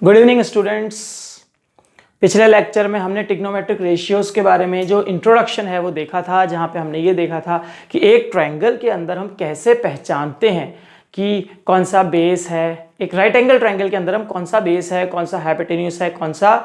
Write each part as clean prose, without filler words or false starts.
Good evening students. पिछले lecture में हमने ट्रिग्नोमेट्रिक रेशियोज के बारे में जो इंट्रोडक्शन है वो देखा था, जहाँ पे हमने ये देखा था कि एक ट्रायंगल के अंदर हम कैसे पहचानते हैं कि कौन सा बेस है। एक राइट एंगल ट्रायंगल के अंदर हम कौन सा बेस है, कौन सा हाइपोटेन्यूज है, कौन सा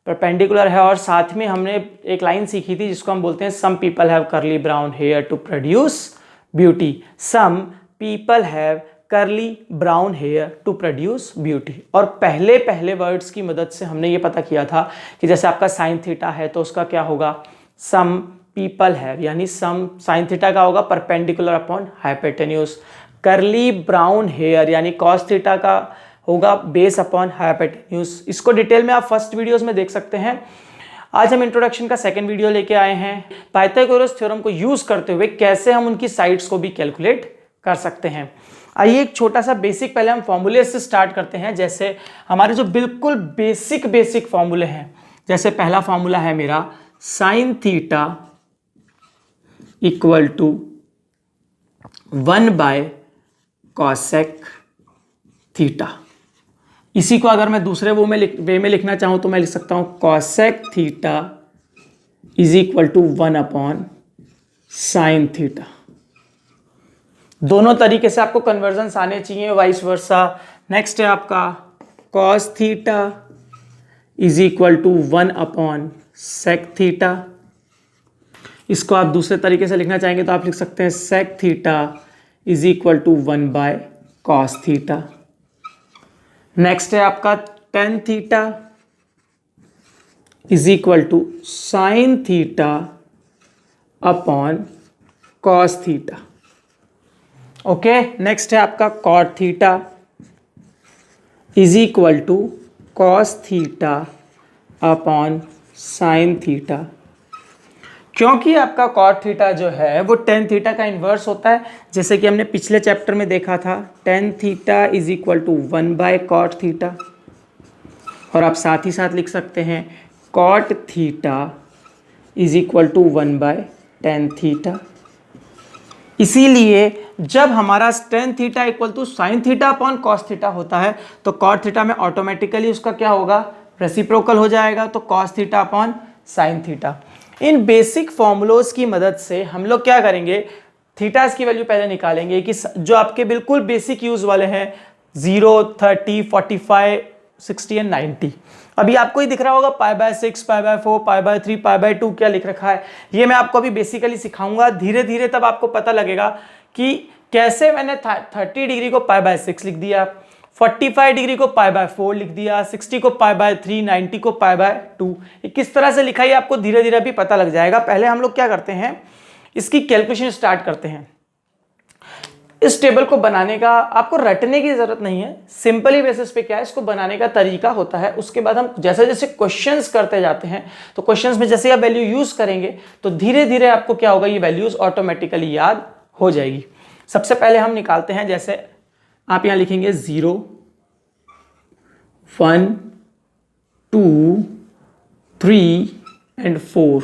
परपेंडिकुलर है। और साथ में हमने एक लाइन सीखी थी जिसको हम बोलते हैं some people have curly brown hair to produce beauty. Some people have curly brown hair to produce beauty. और पहले पहले वर्ड्स की मदद से हमने ये पता किया था कि जैसे आपका साइन थीटा है तो उसका क्या होगा, सम पीपल हैव, यानी सम साइन थीटा का होगा perpendicular upon hypotenuse. Curly brown hair यानी कॉस थीटा का होगा बेस अपॉन हाइपोटेन्यूज। इसको डिटेल में आप फर्स्ट वीडियोस में देख सकते हैं। आज हम इंट्रोडक्शन का सेकंड वीडियो लेके आए हैं, पाइथागोरस थ्योरम को यूज करते हुए कैसे हम उनकी साइड्स को भी कैलकुलेट कर सकते हैं। आइए एक छोटा सा बेसिक पहले हम फॉर्मूले से स्टार्ट करते हैं। जैसे हमारे जो बिल्कुल बेसिक फॉर्मूले हैं, जैसे पहला फॉर्मूला है मेरा sine theta equal to cosec theta. इसी को अगर मैं दूसरे वे में लिखना चाहूं तो मैं लिख सकता हूं cosec theta is equal to sine theta. दोनों तरीके से आपको कन्वर्जन्स आने चाहिए, वाइस वर्सा। नेक्स्ट है आपका cos theta is equal to sec theta. इसको आप दूसरे तरीके से लिखना चाहेंगे तो आप लिख सकते हैं sec theta is equal to cos theta. Next है आपका tan theta is equal to sine theta upon cos theta. Okay, next है आपका cot theta is equal to cos theta upon sine theta. क्योंकि आपका कॉट थीटा जो है वो tan theta का इन्वर्स होता है, जैसे कि हमने पिछले चैप्टर में देखा था। Tan theta is equal to cot theta. और आप साथ ही साथ लिख सकते हैं cot theta is equal to tan theta. इसीलिए जब हमारा tan theta equal to sine theta upon cos theta होता है तो कॉट थीटा में ऑटोमेटिकली उसका क्या होगा, रेसिप्रोकल हो जाएगा, तो cos theta upon sine theta. इन बेसिक फॉर्मूलोज की मदद से हम लोग क्या करेंगे, थीटास की वैल्यू पहले निकालेंगे कि जो आपके बिल्कुल बेसिक यूज वाले हैं 0, 30, 45, 60 एंड 90। अभी आपको ही दिख रहा होगा π/6, π/4, π/3, π/2 क्या लिख रखा है। ये मैं आपको अभी बेसिकली सिखाऊंगा। धीरे धीरे तब आपको पता लगेगा कि कैसे मैंने 30 डिग्री को π/6 लिख दिया, 45 डिग्री को π/4 लिख दिया, 60 को π/3, 90 को π/2। किस तरह से लिखा है आपको धीरे धीरे भी पता लग जाएगा। पहले हम लोग क्या करते हैं, इसकी कैलकुलेशन स्टार्ट करते हैं। इस टेबल को बनाने का आपको रटने की जरूरत नहीं है, सिंपली बेसिस पे क्या है इसको बनाने का तरीका होता है। उसके बाद हम जैसे जैसे क्वेश्चंस करते जाते हैं तो क्वेश्चंस में जैसे आप वैल्यू यूज करेंगे तो धीरे धीरे आपको क्या होगा, ये वैल्यूज ऑटोमेटिकली याद हो जाएगी। सबसे पहले हम निकालते हैं, जैसे आप यहां लिखेंगे 0, 1, 2, 3 एंड 4।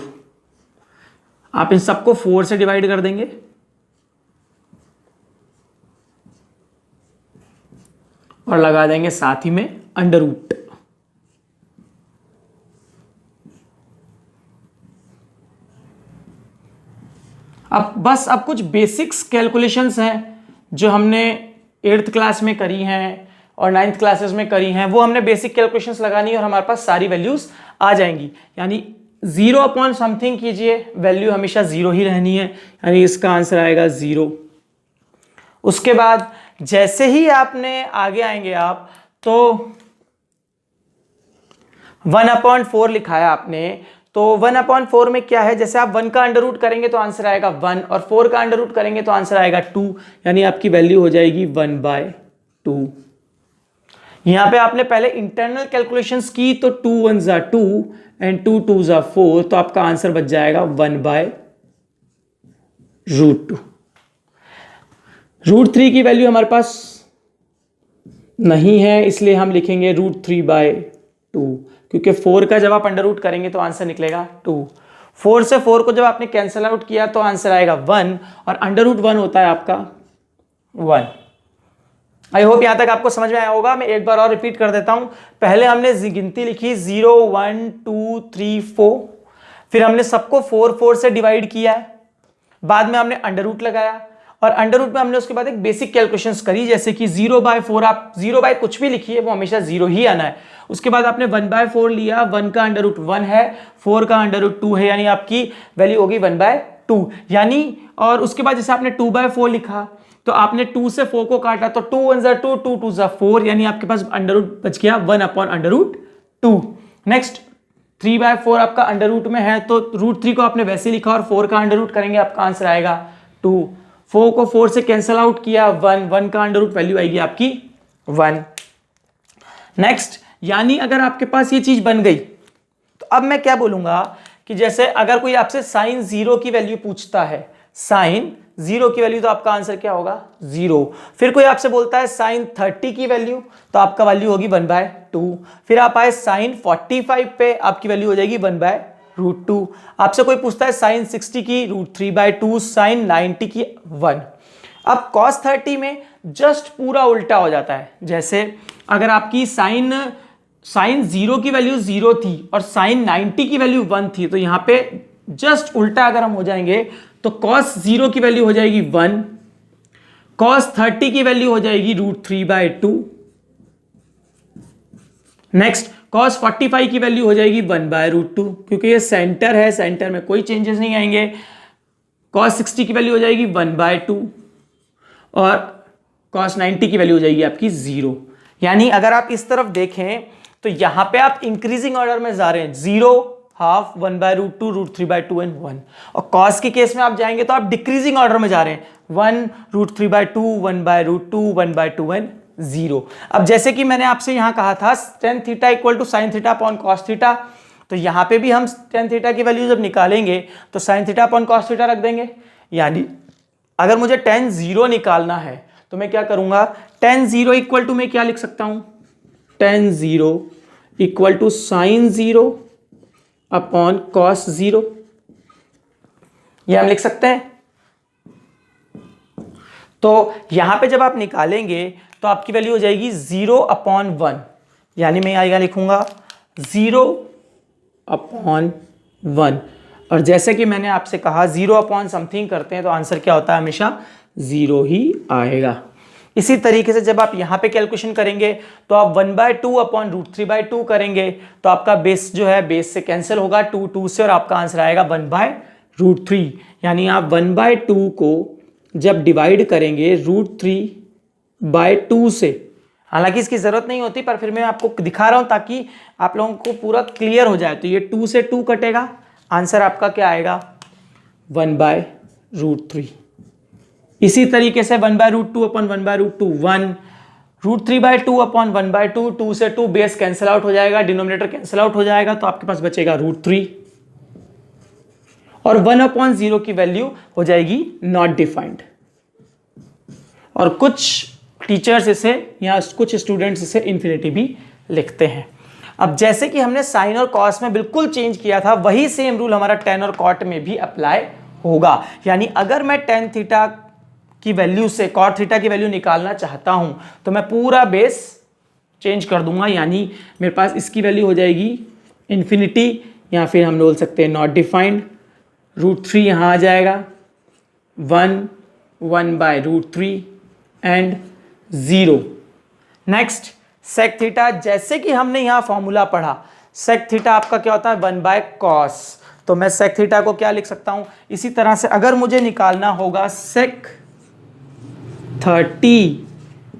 आप इन सबको 4 से डिवाइड कर देंगे और लगा देंगे साथ ही में अंडर रूट। अब कुछ बेसिक्स कैलकुलेशंस हैं जो हमने 8th क्लास में करी हैं और 9th क्लासेस में करी हैं, वो हमने बेसिक कैलकुलेशंस लगानी है और हमारे पास सारी वैल्यूज आ जाएंगी। यानी 0 अपॉन समथिंग कीजिए, वैल्यू हमेशा 0 ही रहनी है, यानी इसका आंसर आएगा 0। उसके बाद जैसे ही आपने आगे आएंगे आप तो 1/4 लिखा है आपने, तो 1/4 में क्या है, जैसे आप 1 का अंडर रूट करेंगे तो आंसर आएगा 1 और 4 का अंडर रूट करेंगे तो आंसर आएगा 2, यानी आपकी वैल्यू हो जाएगी 1/2। यहां पे आपने पहले इंटरनल कैलकुलेशंस की तो 2 1s are 2 and 2 2s are 4, तो आपका आंसर बच जाएगा 1/√2। √3 की वैल्यू हमारे पास नहीं है, इसलिए हम लिखेंगे √3/2, क्योंकि 4 का जब आप अंडर रूट करेंगे तो आंसर निकलेगा 2। 4 से 4 को जब आपने कैंसिल आउट किया तो आंसर आएगा 1 और अंडर रूट 1 होता है आपका 1। आई होप यहाँ तक आपको समझ में आया होगा। मैं एक बार और रिपीट कर देता हूँ। पहले हमने गिनती लिखी 0 1 2 3 4, फिर हमने सबको 4 4 से डिवाइड किया है, बाद में हमने अंडर रूट लगाया, और अंडर रूट में हमने उसके बाद एक बेसिक कैलकुलेशंस करी, जैसे कि 0/4, आप 0 कुछ भी लिखिए वो हमेशा 0 ही आना है। उसके बाद आपने 1/4 लिया, 1 का अंडर रूट 1 है, 4 का अंडर रूट 2 है, यानी आपकी वैल्यू होगी 1/2, यानी। और उसके बाद जैसे आपने 2/4 लिखा तो आपने 2 से 4 को काटा, तो 2 1 ज़ा 2, 2 2 ज़ा 4, यानी आपके पास अंडर रूट बच गया 1/√2। नेक्स्ट 3/4 आपका अंडर रूट में है, तो √3 को आपने वैसे लिखा और 4 का अंडर रूट करेंगे, आपका आंसर आएगा 2। 4 को 4 से कैंसिल आउट किया, 1 का अंडर रूट वैल्यू आएगी आपकी 1। नेक्स्ट, यानी अगर आपके पास ये चीज बन गई, तो अब मैं क्या बोलूंगा कि जैसे अगर कोई आपसे साइन 0 की वैल्यू पूछता है, साइन 0 की वैल्यू, तो आपका आंसर क्या होगा 0। फिर कोई आपसे बोलता है साइन 30 की वैल्यू, तो आपका वैल्यू होगी 1/2। फिर आप आए साइन 45 पे, आपकी वैल्यू हो जाएगी 1/√2। आपसे कोई पूछता है साइन 60 की, √3/2, साइन 90 की 1। अब cos 30 में जस्ट पूरा उल्टा हो जाता है। जैसे अगर आपकी साइन 0 की वैल्यू 0 थी और साइन 90 की वैल्यू 1 थी, तो यहां पे जस्ट उल्टा अगर हम हो जाएंगे तो cos 0 की वैल्यू हो जाएगी 1, cos 30 की वैल्यू हो जाएगी √3/2। नेक्स्ट cos 45 की वैल्यू हो जाएगी 1/√2, क्योंकि ये सेंटर है, सेंटर में कोई चेंजेस नहीं आएंगे। cos 60 की वैल्यू हो जाएगी 1/2 और cos 90 की वैल्यू हो जाएगी आपकी 0। यानी अगर आप इस तरफ देखें तो यहां पे आप इंक्रीजिंग ऑर्डर में जा रहे हैं, 0, हाफ, 1/√2, √3/2 एंड 1। और cos के केस में आप जाएंगे तो आप डिक्रीजिंग ऑर्डर में जा रहे हैं, 1, √3/2, 1/√2, 1/2 एंड 0। अब जैसे कि मैंने आपसे यहां कहा था tan theta equal to sine theta upon cos theta, तो यहां पे भी हम tan थीटा की वैल्यू जब निकालेंगे तो sine theta upon cos theta रख देंगे। यानी अगर मुझे tan 0 निकालना है तो मैं क्या करूंगा, tan 0 इक्वल टू मैं क्या लिख सकता हूं, tan 0 equal to sine 0 upon cos 0, यह हम लिख सकते हैं। तो यहां पे जब आप निकालेंगे तो आपकी वैल्यू हो जाएगी 0/1, यानी मैं यहां लिखूंगा 0/1। और जैसे कि मैंने आपसे कहा 0 समथिंग करते हैं तो आंसर क्या होता है, हमेशा 0 ही आएगा। इसी तरीके से जब आप यहां पे कैलकुलेशन करेंगे तो आप 1/2 अपॉन √3/2 करेंगे, तो आपका बेस जो है बेस से कैंसिल होगा 2 2 से, और आपका आंसर आएगा 1/√3। यानी आप 1/2 को जब डिवाइड करेंगे √3/2 से, हालांकि इसकी जरूरत नहीं होती पर फिर मैं आपको दिखा रहा हूं ताकि आप लोगों को पूरा क्लियर हो जाए। तो ये 2 से 2 कटेगा, आंसर आपका क्या आएगा 1/√3। इसी तरीके से 1/√2 अपॉन 1/√2 1, √3/2 अपॉन 1/2, 2 से 2 बेस कैंसिल आउट हो जाएगा, डिनोमिनेटर कैंसिल आउट हो जाएगा, तो आपके पास बचेगा √3 और 1/0 की वैल्यू हो जाएगी नॉट डिफाइंड। और कुछ टीचर्स इसे या कुछ स्टूडेंट्स इसे इन्फिनिटी भी लिखते हैं। अब जैसे कि हमने साइन और कॉस में बिल्कुल चेंज किया था, वही सेम रूल हमारा tan और कॉट में भी अप्लाई होगा। यानी अगर मैं tan थीटा की वैल्यू से cot थीटा की वैल्यू निकालना चाहता हूं तो मैं पूरा बेस चेंज कर दूंगा, यानी मेरे पास इसकी वैल्यू हो जाएगी इन्फिनिटी, या फिर हम बोल सकते हैं नॉट डिफाइंड। √3 यहां आ जाएगा, 1 1/√3 एंड 0। नेक्स्ट सेक थीटा, जैसे कि हमने यहां फॉर्मूला पढ़ा, सेक थीटा आपका क्या होता है 1/cos, तो मैं सेक थीटा को क्या लिख सकता हूं, इसी तरह से अगर मुझे निकालना होगा सेक 30,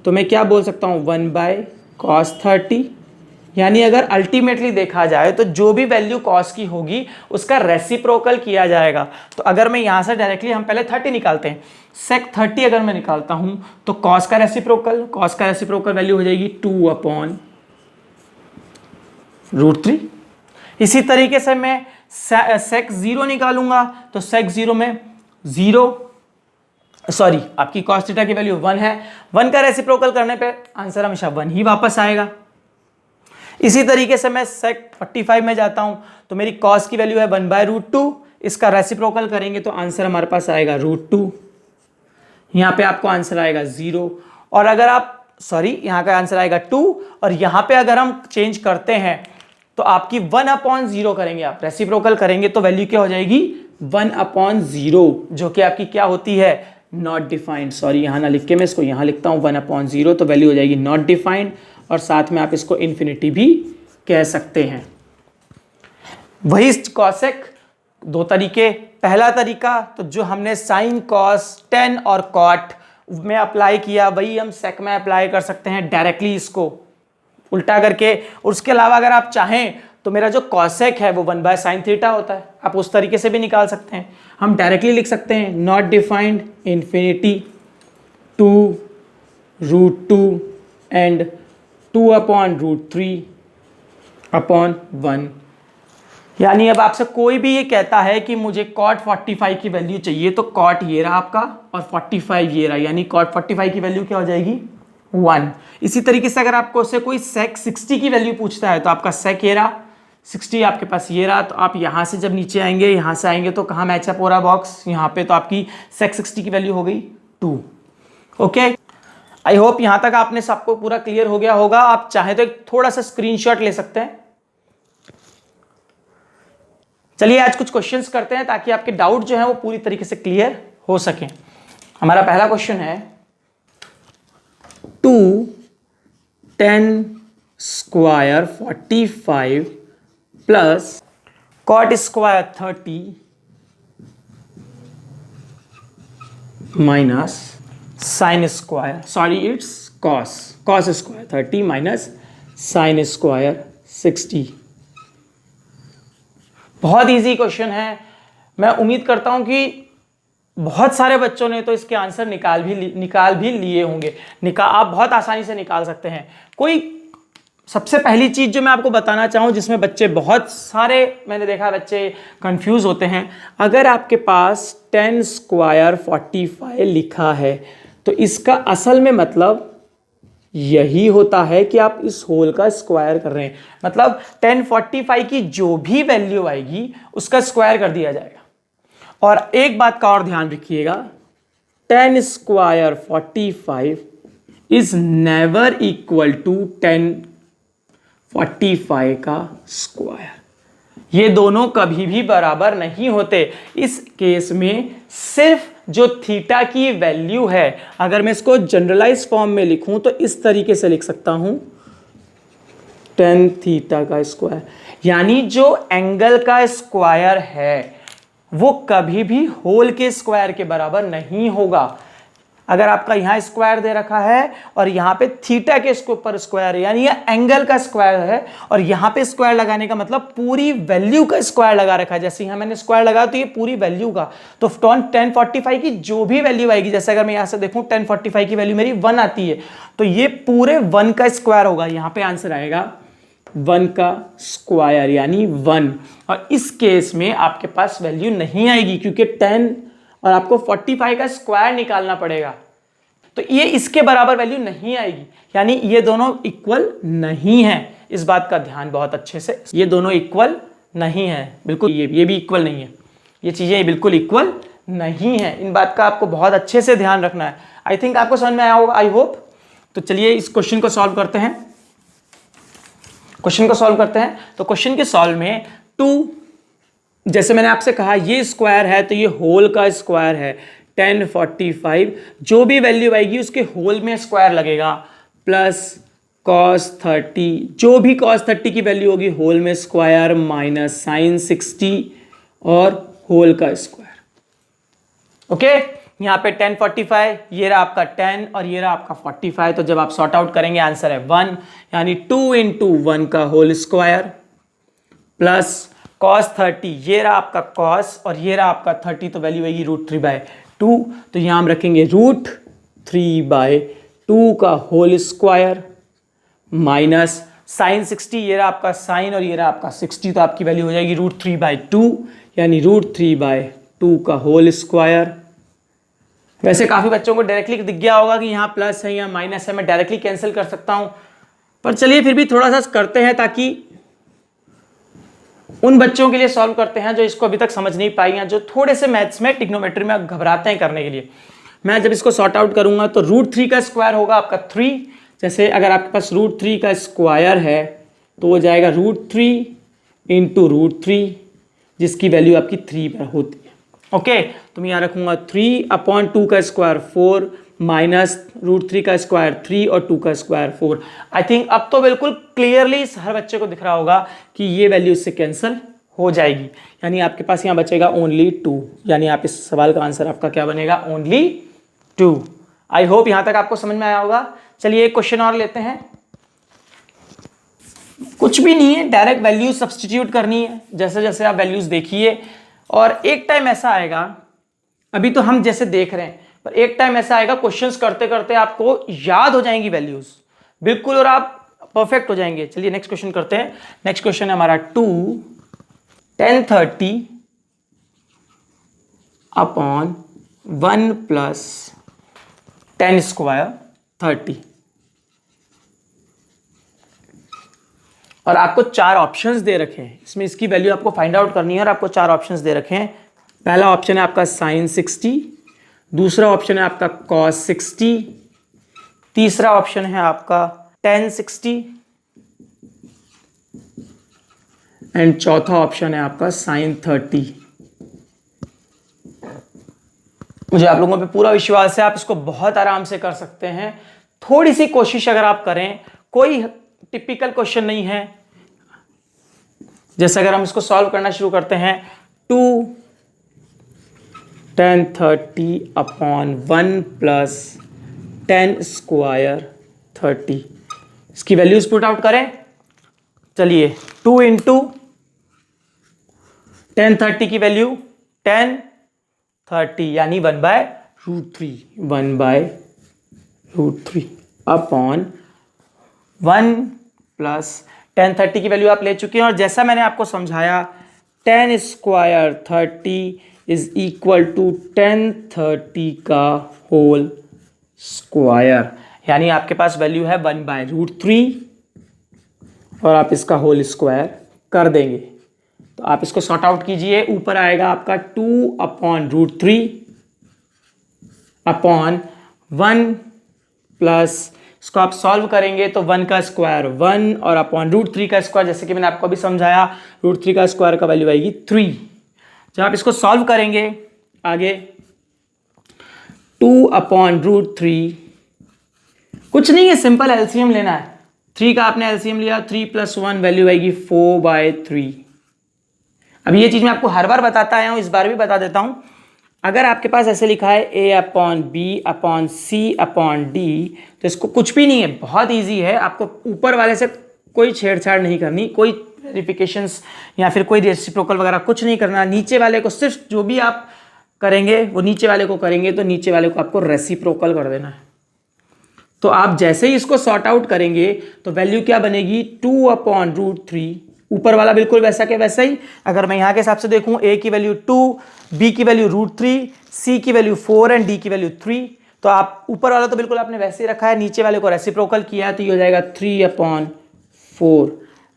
तो मैं क्या बोल सकता हूं 1/cos 30। यानी अगर अल्टीमेटली देखा जाए तो जो भी वैल्यू cos की होगी उसका रेसिप्रोकल किया जाएगा। तो अगर मैं यहां से डायरेक्टली, हम पहले 30 निकालते हैं, सेक 30 अगर मैं निकालता हूं तो cos का रेसिप्रोकल वैल्यू हो जाएगी 2/√3। इसी तरीके से मैं सेक 0 निकालूंगा तो सेक 0 में आपकी cos थीटा की वैल्यू 1 है, 1 का रेसिप्रोकल करने पे आंसर हमेशा 1 ही वापस आएगा। इसी तरीके से मैं सेक 45 में जाता हूं तो मेरी cos की वैल्यू है 1/√2, इसका रेसिप्रोकल करेंगे तो आंसर हमारे पास आएगा √2, यहां पे आपको आंसर आएगा 0। और अगर आप सॉरी यहाँ का आंसर आएगा 2, और यहाँ पे अगर हम चेंज करते हैं तो आपकी 1/0 करेंगे, आप रेसिप्रोकल करेंगे तो वैल्यू क्या हो जाएगी 1/0, जो कि आपकी क्या होती है नॉट डिफाइंड। सॉरी यहाँ ना लिख के मैं इसको यहाँ लिखता हूँ 1/0, तो वैल्यू हो जाएगी नॉट डिफाइंड, और साथ में आप इसको इन्फिनिटी भी कह सकते हैं। वही कॉसेक दो तरीके, पहला तरीका तो जो हमने साइन कॉस टेन और कॉट में अप्लाई किया वही हम सेक में अप्लाई कर सकते हैं डायरेक्टली इसको उल्टा करके। उसके अलावा अगर आप चाहें तो मेरा जो कॉसेक है वो 1/sin थीटा होता है, आप उस तरीके से भी निकाल सकते हैं। हम डायरेक्टली लिख सकते हैं नॉट डिफाइंड इन्फिनिटी 2√2 एंड 2/√3/1। यानी अब आपसे कोई भी ये कहता है कि मुझे cot 45 की वैल्यू चाहिए, तो cot ये रहा आपका और 45 ये रहा, यानी cot 45 की वैल्यू क्या हो जाएगी 1। इसी तरीके से अगर आपको उससे कोई sec 60 की वैल्यू पूछता है तो आपका sec ये रहा, 60 आपके पास ये रहा, तो आप यहाँ से जब नीचे आएंगे यहाँ से आएंगे तो कहाँ मैचअप हो रहा बॉक्स, यहाँ पे, तो आपकी sec 60 की वैल्यू हो गई 2। ओके, आई होप यहाँ तक आपने सबको पूरा क्लियर हो गया होगा। आप चाहे तो एक थोड़ा सा स्क्रीनशॉट ले सकते हैं। चलिए आज कुछ क्वेश्चंस करते हैं ताकि आपके डाउट जो है वो पूरी तरीके से क्लियर हो सके। हमारा पहला क्वेश्चन है 2tan square 45 plus cot square 30 minus sine square, sorry it's cos square 30 minus sine square 60। बहुत इजी क्वेश्चन है। मैं उम्मीद करता हूं कि बहुत सारे बच्चों ने तो इसके आंसर निकाल भी लिए होंगे। आप बहुत आसानी से निकाल सकते हैं। कोई सबसे पहली चीज जो मैं आपको बताना चाहूं जिसमें बच्चे बहुत सारे मैंने देखा बच्चे कंफ्यूज होते हैं, अगर आपके पास 10 स्क्वायर 45 लिखा है तो इसका असल में मतलब यही होता है कि आप इस होल का स्क्वायर कर रहे हैं, मतलब 1045 की जो भी वैल्यू आएगी उसका स्क्वायर कर दिया जाएगा। और एक बात का और ध्यान रखिएगा, 10 square 45 is never equal to 1045 का स्क्वायर। ये दोनों कभी भी बराबर नहीं होते। इस केस में सिर्फ जो थीटा की वैल्यू है, अगर मैं इसको जनरलाइज फॉर्म में लिखूं तो इस तरीके से लिख सकता हूं 10 थीटा का स्क्वायर, यानी जो एंगल का स्क्वायर है वो कभी भी होल के स्क्वायर के बराबर नहीं होगा। अगर आपका यहां स्क्वायर दे रखा है और यहां पे थीटा के ऊपर स्क्वायर है, यानी ये एंगल का स्क्वायर है, और यहां पे स्क्वायर लगाने का मतलब पूरी वैल्यू का स्क्वायर लगा रखा है। जैसे यहां मैंने स्क्वायर लगाया तो ये पूरी वैल्यू का, तो 1045 की जो भी वैल्यू आएगी, जैसे अगर मैं यहां से देखूं 1045 की वैल्यू मेरी 1 आती है तो ये पूरे 1 का स्क्वायर होगा। यहां पे आंसर आएगा 1 का स्क्वायर यानी 1। और इस केस में आपके पास वैल्यू नहीं आएगी क्योंकि 10 और आपको 45 का स्क्वायर निकालना पड़ेगा, तो ये इसके बराबर वैल्यू नहीं आएगी, यानी ये दोनों इक्वल नहीं है। इस बात का ध्यान बहुत अच्छे से, ये दोनों इक्वल नहीं है, बिल्कुल ये भी इक्वल नहीं है, ये चीजें बिल्कुल इक्वल नहीं है। इन बात का आपको बहुत अच्छे से ध्यान रखना है। आई थिंक आपको समझ में आया होगा, आई होप। तो चलिए इस क्वेश्चन को सॉल्व करते हैं। तो क्वेश्चन के सॉल्व में 2, जैसे मैंने आपसे कहा ये स्क्वायर है तो ये होल का स्क्वायर है, 1045 जो भी वैल्यू आएगी उसके होल में स्क्वायर लगेगा, प्लस cos 30 जो भी cos 30 की वैल्यू होगी होल में स्क्वायर, माइनस साइन 60 और होल का स्क्वायर। ओके, यहाँ पे 1045, ये रहा आपका 10 और ये रहा आपका 45, तो जब आप सॉर्ट आउट करेंगे आंसर है 1, यानी 2 × 1 का होल स्क्वायर, प्लस cos 30 ये रहा आपका cos और ये रहा आपका 30, तो वैल्यू आएगी √3/2, तो यहां हम रखेंगे √3/2 का होल स्क्वायर, माइनस साइन 60 ये रहा आपका साइन और ये रहा आपका 60, तो आपकी वैल्यू हो जाएगी √3/2 यानी √3/2 का होल स्क्वायर। वैसे काफी बच्चों को डायरेक्टली दिख गया होगा कि यहाँ प्लस है या माइनस है, मैं डायरेक्टली कैंसिल कर सकता हूं, पर चलिए फिर भी थोड़ा सा करते हैं ताकि उन बच्चों के लिए सॉल्व करते हैं जो इसको अभी तक समझ नहीं पाई हैं, जो थोड़े से मैथ्स में ट्रिग्नोमेट्री में घबराते हैं करने के लिए। मैं जब इसको सॉर्ट आउट करूंगा तो √3 का स्क्वायर होगा आपका 3, जैसे अगर आपके पास √3 का स्क्वायर है तो हो जाएगा √3 इंटू √3, जिसकी वैल्यू आपकी 3 पर होती है। ओके, तो मैं यहाँ रखूंगा 3/2 का स्क्वायर 4 माइनस √3 का स्क्वायर 3 और 2 का स्क्वायर 4। आई थिंक अब तो बिल्कुल क्लियरली हर बच्चे को दिख रहा होगा कि ये वैल्यू इससे कैंसिल हो जाएगी, यानी आपके पास यहाँ बचेगा ओनली 2, यानी आप इस सवाल का आंसर आपका क्या बनेगा, ओनली 2। आई होप यहाँ तक आपको समझ में आया होगा। चलिए एक क्वेश्चन और लेते हैं। कुछ भी नहीं है, डायरेक्ट वैल्यूज सब्स्टिट्यूट करनी है जैसे जैसे आप वैल्यूज देखिए, और एक टाइम ऐसा आएगा, अभी तो हम जैसे देख रहे हैं, पर एक टाइम ऐसा आएगा क्वेश्चंस करते करते आपको याद हो जाएंगी वैल्यूज बिल्कुल, और आप परफेक्ट हो जाएंगे। चलिए नेक्स्ट क्वेश्चन करते हैं। नेक्स्ट क्वेश्चन है हमारा 2 1030 अपॉन 1 प्लस 10 स्क्वायर 30, और आपको 4 ऑप्शंस दे रखे हैं, इसमें इसकी वैल्यू आपको फाइंड आउट करनी है, और आपको 4 ऑप्शंस दे रखे हैं। पहला ऑप्शन है आपका sin 60, दूसरा ऑप्शन है आपका cos 60, तीसरा ऑप्शन है आपका tan 60, एंड चौथा ऑप्शन है आपका sin 30। मुझे आप लोगों पे पूरा विश्वास है, आप इसको बहुत आराम से कर सकते हैं। थोड़ी सी कोशिश अगर आप करें, कोई टिपिकल क्वेश्चन नहीं है। जैसे अगर हम इसको सॉल्व करना शुरू करते हैं, 2 1030 अपॉन 1 प्लस 10 स्क्वायर 30, इसकी वैल्यूज पुट आउट करें। चलिए 2 इंटू 1030 की वैल्यू 1030 यानी 1/√3, 1/√3 अपॉन 1 प्लस 1030 की वैल्यू आप ले चुके हैं, और जैसा मैंने आपको समझाया 10 स्क्वायर 30 इज इक्वल टू 1030 का होल स्क्वायर, यानी आपके पास वैल्यू है 1/√3 और आप इसका होल स्क्वायर कर देंगे। तो आप इसको सॉर्ट आउट कीजिए, ऊपर आएगा आपका 2/√3 अपॉन 1 प्लस, इसको आप सॉल्व करेंगे तो 1 का स्क्वायर 1 और अपॉन √3 का स्क्वायर, जैसे कि मैंने आपको अभी समझाया √3 का स्क्वायर का वैल्यू आएगी 3। जब आप इसको सॉल्व करेंगे आगे 2/√3, कुछ नहीं है, सिंपल एलसीएम लेना है। 3 का आपने एलसीएम लिया, 3 + 1 वैल्यू आएगी 4/3। अब ये चीज मैं आपको हर बार बताता आया हूं, इस बार भी बता देता हूं। अगर आपके पास ऐसे लिखा है A/B/C/D, तो इसको कुछ भी नहीं है, बहुत इजी है। आपको ऊपर वाले से कोई छेड़छाड़ नहीं करनी, कोई वेरिफिकेशंस या फिर कोई रेसिप्रोकल वगैरह कुछ नहीं करना। नीचे वाले को सिर्फ जो भी आप करेंगे वो नीचे वाले को करेंगे, तो नीचे वाले को आपको रेसिप्रोकल कर देना है। तो आप जैसे ही इसको सॉर्ट आउट करेंगे तो वैल्यू क्या बनेगी, 2/√3, ऊपर वाला बिल्कुल वैसा के वैसा ही। अगर मैं यहाँ के हिसाब से देखूं, A की वैल्यू 2, B की वैल्यू √3, C की वैल्यू 4 एंड D की वैल्यू 3, तो आप ऊपर वाला तो बिल्कुल आपने वैसे ही रखा है, नीचे वाले को रेसिप्रोकल किया है, तो ये हो जाएगा 3/4।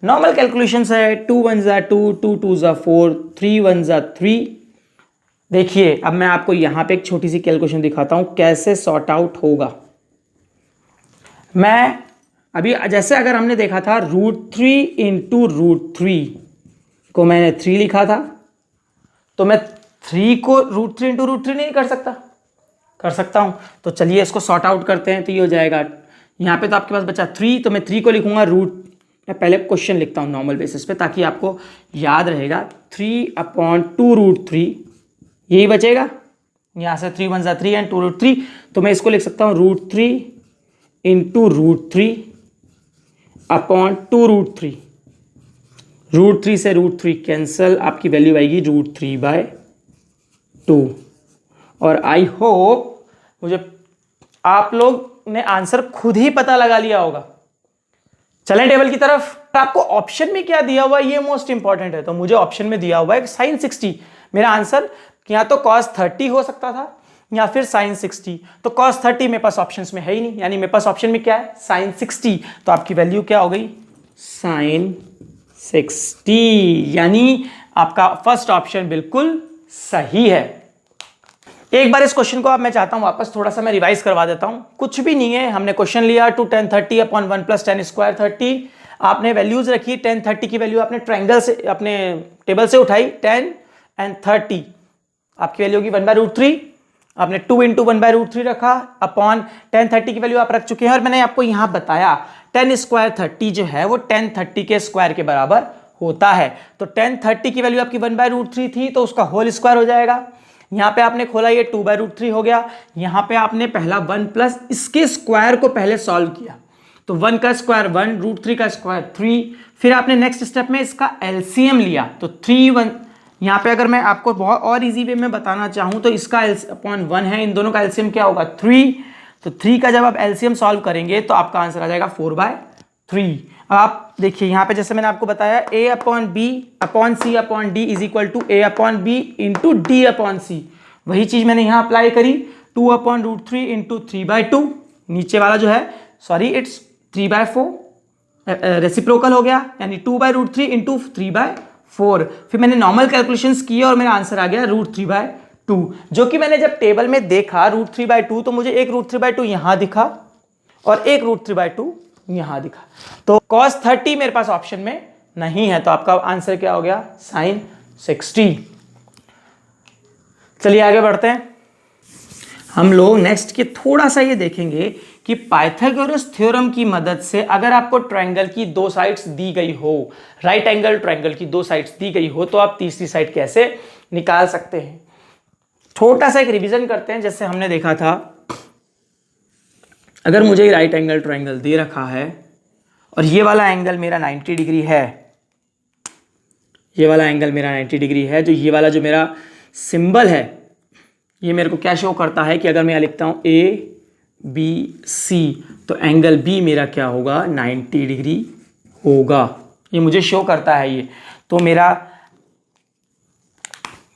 नॉर्मल कैलकुलेशन है, 2 1 ज़ा 2, 2 2 ज़ा 4, 3 1 ज़ा 3। देखिए अब मैं आपको यहाँ पे एक छोटी सी कैलकुलेशन दिखाता हूँ कैसे सॉर्ट आउट होगा। मैं अभी जैसे अगर हमने देखा था √3 इंटू √3 को मैंने 3 लिखा था, तो मैं 3 को √3 इंटू √3 नहीं कर सकता, कर सकता हूं। तो चलिए इसको सॉर्ट आउट करते हैं। तो ये हो जाएगा, यहाँ पे तो आपके पास बचा 3, तो मैं 3 को लिखूंगा मैं पहले क्वेश्चन लिखता हूँ नॉर्मल बेसिस पे, ताकि आपको याद रहेगा। 3/2√3 यही बचेगा, यहाँ से 3 1 ज़ा 3 एंड 2√3, तो मैं इसको लिख सकता हूँ √3 इंटू √3 अपॉन 2√3। √3 से √3 कैंसल, आपकी वैल्यू आएगी √3/2। और आई होप मुझे आप लोग ने आंसर खुद ही पता लगा लिया होगा। चलें टेबल की तरफ। आपको ऑप्शन में क्या दिया हुआ है ये मोस्ट इंपॉर्टेंट है। तो मुझे ऑप्शन में दिया हुआ है sin 60। मेरा आंसर या तो cos 30 हो सकता था या फिर sin 60। तो cos 30 मेरे पास ऑप्शंस में है ही नहीं, यानी मेरे पास ऑप्शन में क्या है, sin 60। तो आपकी वैल्यू क्या हो गई, sin 60, यानी आपका फर्स्ट ऑप्शन बिल्कुल सही है। एक बार इस क्वेश्चन को अब मैं चाहता हूं वापस थोड़ा सा मैं रिवाइज करवा देता हूं। कुछ भी नहीं है, हमने क्वेश्चन लिया 2 10 30 अपॉन 1 प्लस 10 स्क्वायर 30। आपने वैल्यूज रखी, 10 30 की वैल्यू आपने ट्रायंगल से अपने टेबल से उठाई, 10 एंड 30 आपकी वैल्यू होगी 1/√3। आपने 2 इंटू 1/√3 रखा अपॉन 10 30 की वैल्यू आप रख चुके हैं। और मैंने आपको यहां बताया 10 स्क्वायर 30 जो है वो 10 30 के स्क्वायर के बराबर होता है। तो 10 30 की वैल्यू आपकी 1/√3 थी, तो उसका होल स्क्वायर हो जाएगा। यहां पे आपने खोला, ये 2/√3 हो गया। यहां पे आपने पहला 1 प्लस इसके स्क्वायर को पहले सॉल्व किया, तो 1 का स्क्वायर 1, √3 का स्क्वायर 3। फिर आपने नेक्स्ट स्टेप में इसका एलसीएम लिया, तो 3 1। यहां पे अगर मैं आपको बहुत और इजी वे में बताना चाहूं तो इसका अपॉन 1 है, इन दोनों का एलसीएम क्या होगा 3। तो 3 का जब आप एलसीएम सॉल्व करेंगे तो आपका आंसर आ जाएगा 4/3। अब आप देखिए यहां पे जैसे मैंने आपको बताया a upon B upon C upon D is equal to a upon B into D upon C. वही चीज मैंने यहां अप्लाई करी, 2/√3 इंटू 3/2। नीचे वाला जो है सॉरी इट्स 3/4, रेसिप्रोकल हो गया, यानी 2/√3 इंटू 3/4। फिर मैंने नॉर्मल कैलकुलेशंस किए और मेरा आंसर आ गया √3/2, जो कि मैंने जब टेबल में देखा √3/2 तो मुझे एक √3/2 यहां दिखा और एक √3/2 यहां दिखा। तो cos 30 मेरे पास ऑप्शन में नहीं है, तो आपका आंसर क्या हो गया sin 60। चलिए आगे बढ़ते हैं। हम लोग नेक्स्ट के थोड़ा सा ये देखेंगे कि पाइथागोरस थ्योरम की मदद से अगर आपको ट्रायंगल की दो साइड्स दी गई हो, राइट एंगल ट्रायंगल की दो साइड्स दी गई हो, तो आप तीसरी साइड कैसे निकाल सकते हैं। छोटा सा एक रिवीजन करते हैं। जैसे हमने देखा था, अगर मुझे राइट एंगल ट्रायंगल दे रखा है और ये वाला एंगल मेरा 90 डिग्री है, ये वाला एंगल मेरा 90 डिग्री है, जो ये वाला जो मेरा सिंबल है ये मेरे को क्या शो करता है कि अगर मैं लिखता हूं ABC तो एंगल B मेरा क्या होगा 90 डिग्री होगा, ये मुझे शो करता है। ये तो मेरा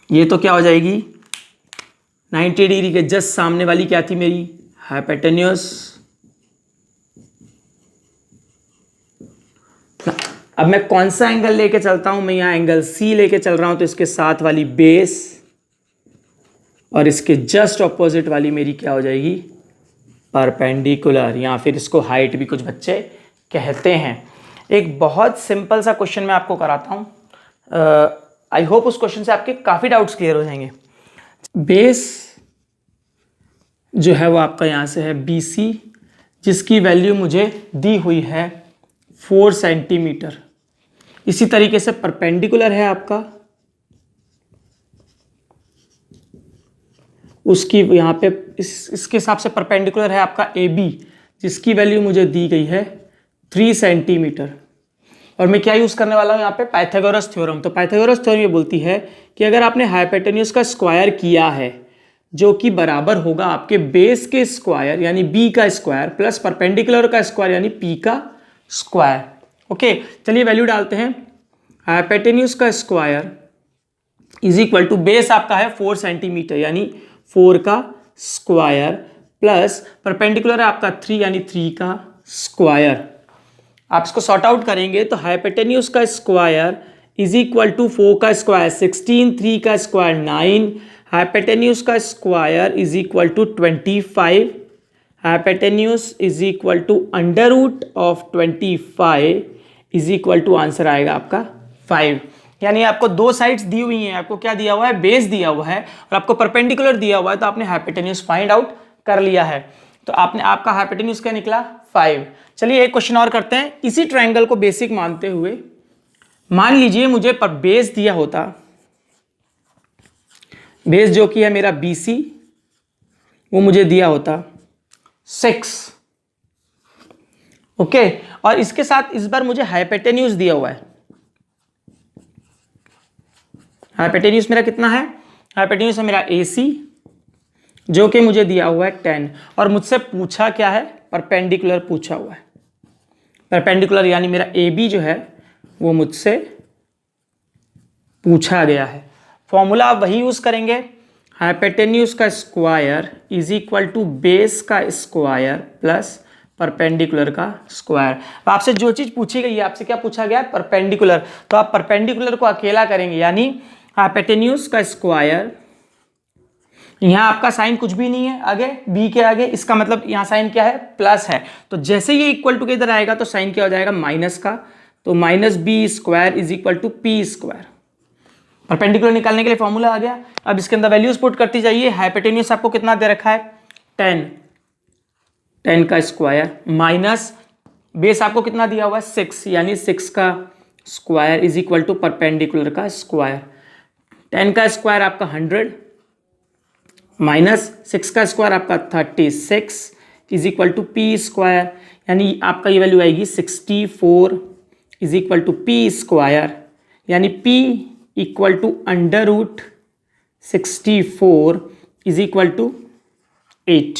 ये तो क्या हो जाएगी 90 डिग्री के जस्ट सामने वाली क्या थी मेरी हाइपोटेन्यूस। अब मैं कौन सा एंगल लेके चलता हूं, मैं यहां एंगल C लेके चल रहा हूं, तो इसके साथ वाली बेस और इसके जस्ट ऑपोजिट वाली मेरी क्या हो जाएगी परपेंडिकुलर, या फिर इसको हाइट भी कुछ बच्चे कहते हैं। एक बहुत सिंपल सा क्वेश्चन मैं आपको कराता हूं, आई होप उस क्वेश्चन से आपके काफी डाउट्स क्लियर हो जाएंगे। बेस जो है वो आपका यहां से है BC, जिसकी वैल्यू मुझे दी हुई है 4 सेंटीमीटर। इसी तरीके से परपेंडिकुलर है आपका, उसकी यहाँ पे इसके हिसाब से परपेंडिकुलर है आपका AB, जिसकी वैल्यू मुझे दी गई है 3 सेंटीमीटर। और मैं क्या यूज़ करने वाला हूँ यहाँ पे पाइथागोरस थ्योरम। तो पाइथागोरस थ्योरम ये बोलती है कि अगर आपने हाइपोटेन्यूज का स्क्वायर किया है जो कि बराबर होगा आपके बेस के स्क्वायर यानी B का स्क्वायर प्लस परपेंडिकुलर का स्क्वायर यानी P का स्क्वायर। ओके, चलिए वैल्यू डालते हैं। हाइपोटेन्यूज का square is equal to base आपका है 4 सेंटीमीटर यानी 4 का स्क्वायर प्लस परपेंडिकुलर है आपका 3 यानी 3 का स्क्वायर। आप इसको सॉर्ट आउट करेंगे तो हाइपोटेन्यूज का स्क्वायर इज इक्वल टू 4 का स्क्वायर 16, 3 का स्क्वायर 9, हाइपोटेन्यूज का square is equal to 25, hypotenuse is equal to under root of 25 is equal to answer आएगा आपका 5। यानी आपको दो साइड्स दी हुई हैं, आपको क्या दिया हुआ है बेस दिया हुआ है और आपको परपेंडिकुलर दिया हुआ है, तो आपने हाइपोटेन्यूज फाइंड आउट कर लिया है। तो आपने आपका हाइपोटेन्यूज क्या निकला 5। चलिए एक क्वेश्चन और करते हैं। इसी ट्रायंगल को बेसिक मानते हुए मान लीजिए मुझे पर बेस दिया होता, बेस जो कि है मेरा BC वो मुझे दिया होता 6। ओके, और इसके साथ इस बार मुझे हाइपोटेन्यूज दिया हुआ है। हाइपोटेन्यूज मेरा कितना है, हाइपोटेन्यूज है मेरा AC जो कि मुझे दिया हुआ है 10 और मुझसे पूछा क्या है परपेंडिकुलर पूछा हुआ है। परपेंडिकुलर यानी मेरा AB जो है वो मुझसे पूछा गया है। फॉर्मूला आप वही यूज करेंगे, हाइपोटेन्यूज का square is equal to base का स्क्वायर प्लस परपेंडिकुलर का स्क्वायर। आपसे जो चीज पूछी गई है, आपसे क्या पूछा गया है परपेंडिकुलर, तो आप परपेंडिकुलर को अकेला करेंगे यानी हाइपोटेन्यूज का स्क्वायर यहाँ आपका साइन कुछ भी नहीं है आगे, बी के आगे, इसका मतलब यहाँ साइन क्या है, प्लस है। तो जैसे ये इक्वल टू के इधर आएगा तो साइन क्या हो जाएगा, माइनस का। तो minus B square is equal to P square. Perpendicular निकालने के लिए फॉर्मूला आ गया। अब इसके अंदर वैल्यूज पुट करती जाइए। हाइपोटेन्यूज आपको कितना दे रखा है, 10 का स्क्वायर माइनस बेस आपको कितना दिया हुआ है, 6, यानी 6 का square is equal to perpendicular का स्क्वायर। 10 का स्क्वायर आपका 100 माइनस 6 का स्क्वायर आपका 36 is equal to P square, यानी आपका ये वैल्यू आएगी 64 is equal to P square, यानी P equal to under root 64 is equal to 8,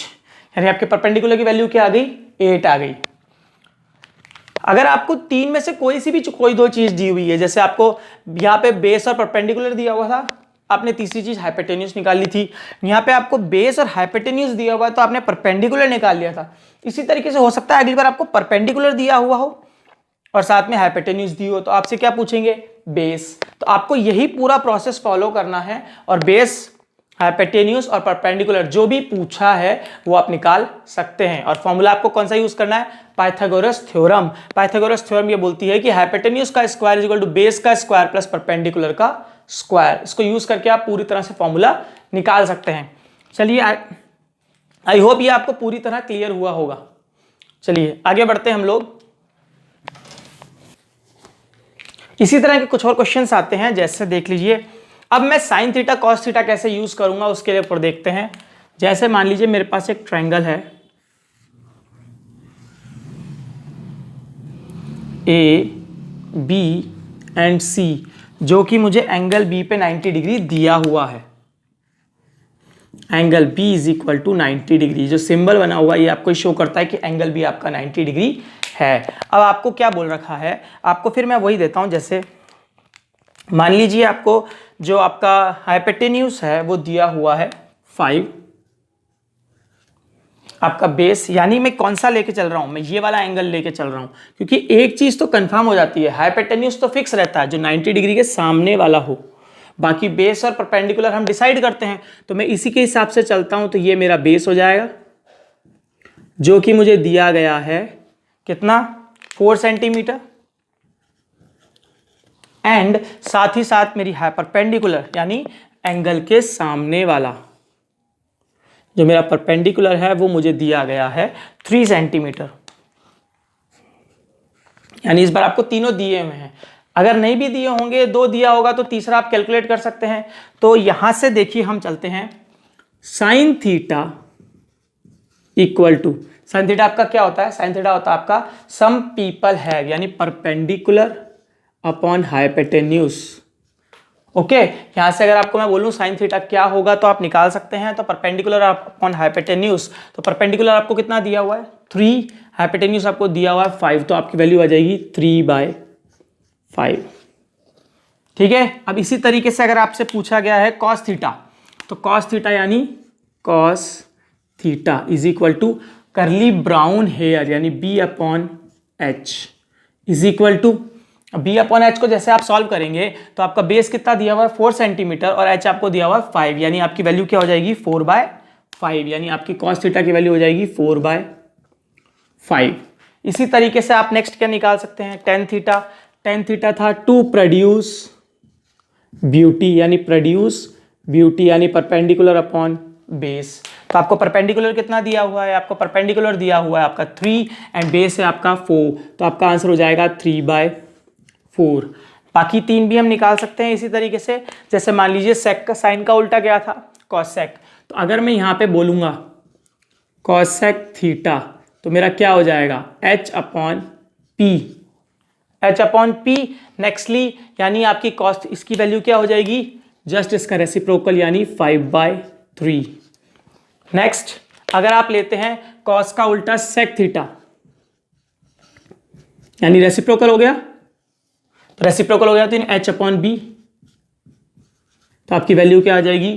यानी आपके परपेंडिकुलर की वैल्यू क्या आ गई, 8 आ गई। अगर आपको तीन में से कोई दो चीज दी हुई है, जैसे आपको यहाँ पे बेस और परपेंडिकुलर दिया हुआ था, आपने तीसरी चीज हाइपोटेन्यूज निकाल ली थी, यहाँ पे आपको बेस और हाइपोटेन्यूज दिया हुआ है तो आपने परपेंडिकुलर निकाल लिया था। इसी तरीके से हो सकता है अगली बार आपको परपेंडिकुलर दिया हुआ हो और साथ में हाइपोटेन्यूज दी हो, तो आपसे क्या पूछेंगे, बेस। तो आपको यही पूरा प्रोसेस फॉलो करना है और बेस, हाइपोटेन्यूज और परपेंडिकुलर जो भी पूछा है वो आप निकाल सकते हैं। और फॉर्मूला आपको कौन सा यूज करना है, पाइथागोरस थ्योरम। पाइथागोरस थ्योरम ये बोलती है कि हाइपोटेन्यूज का square is equal to base का स्क्वायर प्लस परपेंडिकुलर का स्क्वायर। इसको यूज करके आप पूरी तरह से फॉर्मूला निकाल सकते हैं। चलिए, आई होप ये आपको पूरी तरह क्लियर हुआ होगा। चलिए आगे बढ़ते हैं हम लोग। इसी तरह के कुछ और क्वेश्चंस आते हैं, जैसे देख लीजिए। अब मैं साइन थीटा कॉस थीटा कैसे यूज करूंगा उसके ऊपर देखते हैं। जैसे मान लीजिए मेरे पास एक ट्रायंगल है ए बी एंड सी, जो कि मुझे एंगल बी पे 90 डिग्री दिया हुआ है। Angle B is equal to 90 degree, जो सिंबल बना हुआ है ये आपको शो करता है कि एंगल बी आपका 90 डिग्री है। अब आपको क्या बोल रखा है, आपको फिर मैं वही देता हूं। जैसे मान लीजिए आपको जो आपका हाइपोटेन्यूज है वो दिया हुआ है 5, आपका बेस, यानी मैं कौन सा लेके चल रहा हूं, मैं ये वाला एंगल लेके चल रहा हूं, क्योंकि एक चीज तो कंफर्म हो जाती है, हाइपोटेन्यूज तो फिक्स रहता है जो 90 डिग्री के सामने वाला हो, बाकी बेस और परपेंडिकुलर हम डिसाइड करते हैं। तो मैं इसी के हिसाब से चलता हूं। तो ये मेरा बेस हो जाएगा जो कि मुझे दिया गया है कितना, 4 सेंटीमीटर, एंड साथ ही साथ मेरी परपेंडिकुलर यानी एंगल के सामने वाला जो मेरा परपेंडिकुलर है वो मुझे दिया गया है 3 सेंटीमीटर। यानी इस बार आपको तीनों दिए हुए हैं। अगर नहीं भी दिए होंगे, 2 दिया होगा तो तीसरा आप कैलकुलेट कर सकते हैं। तो यहां से देखिए हम चलते हैं, sine theta equal to, sine theta आपका क्या होता है, साइन थीटा होता है आपका सम पीपल हैव, यानी परपेंडिकुलर अपॉन हाइपोटेन्यूज। ओके, यहां से अगर आपको मैं बोलूं साइन थीटा क्या होगा तो आप निकाल सकते हैं। तो परपेंडिकुलर अपॉन हाइपोटेन्यूज, तो परपेंडिकुलर आपको कितना दिया हुआ है 3, हाइपोटेन्यूज आपको दिया हुआ है 5, तो आपकी वैल्यू आ जाएगी 3/5। ठीक है। अब इसी तरीके से अगर आपसे पूछा गया है कॉस थीटा, तो कॉस थीटा यानी cos theta is equal to curly brown hair, यानी B/H is equal to B/H को जैसे आप सॉल्व करेंगे तो आपका बेस कितना दिया हुआ है 4 सेंटीमीटर और H आपको दिया हुआ है 5, यानी आपकी वैल्यू क्या हो जाएगी 4/5, यानी आपकी कॉस थीटा की वैल्यू हो जाएगी 4/5। इसी तरीके से आप नेक्स्ट क्या निकाल सकते हैं, टेन थीटा। टेन थीटा था टू प्रोड्यूस ब्यूटी, यानी प्रोड्यूस ब्यूटी यानी परपेंडिकुलर अपॉन बेस। तो आपको परपेंडिकुलर कितना दिया हुआ है, आपको परपेंडिकुलर दिया हुआ है आपका 3 एंड बेस है आपका 4, तो आपका आंसर हो जाएगा 3/4। बाकी 3 भी हम निकाल सकते हैं इसी तरीके से। जैसे मान लीजिए सेक का साइन का उल्टा क्या था, कॉसेक। तो अगर मैं यहाँ पे बोलूँगा कॉसेक थीटा तो मेरा क्या हो जाएगा H/P, H/P। नेक्स्टली यानी आपकी कॉस्ट, इसकी वैल्यू क्या हो जाएगी, जस्ट इसका रेसिप्रोकल यानी 5/3। नेक्स्ट अगर आप लेते हैं कॉस का उल्टा सेक थीटा, यानी रेसिप्रोकल हो गया, तो रेसिप्रोकल हो गया तो H/B, तो आपकी वैल्यू क्या आ जाएगी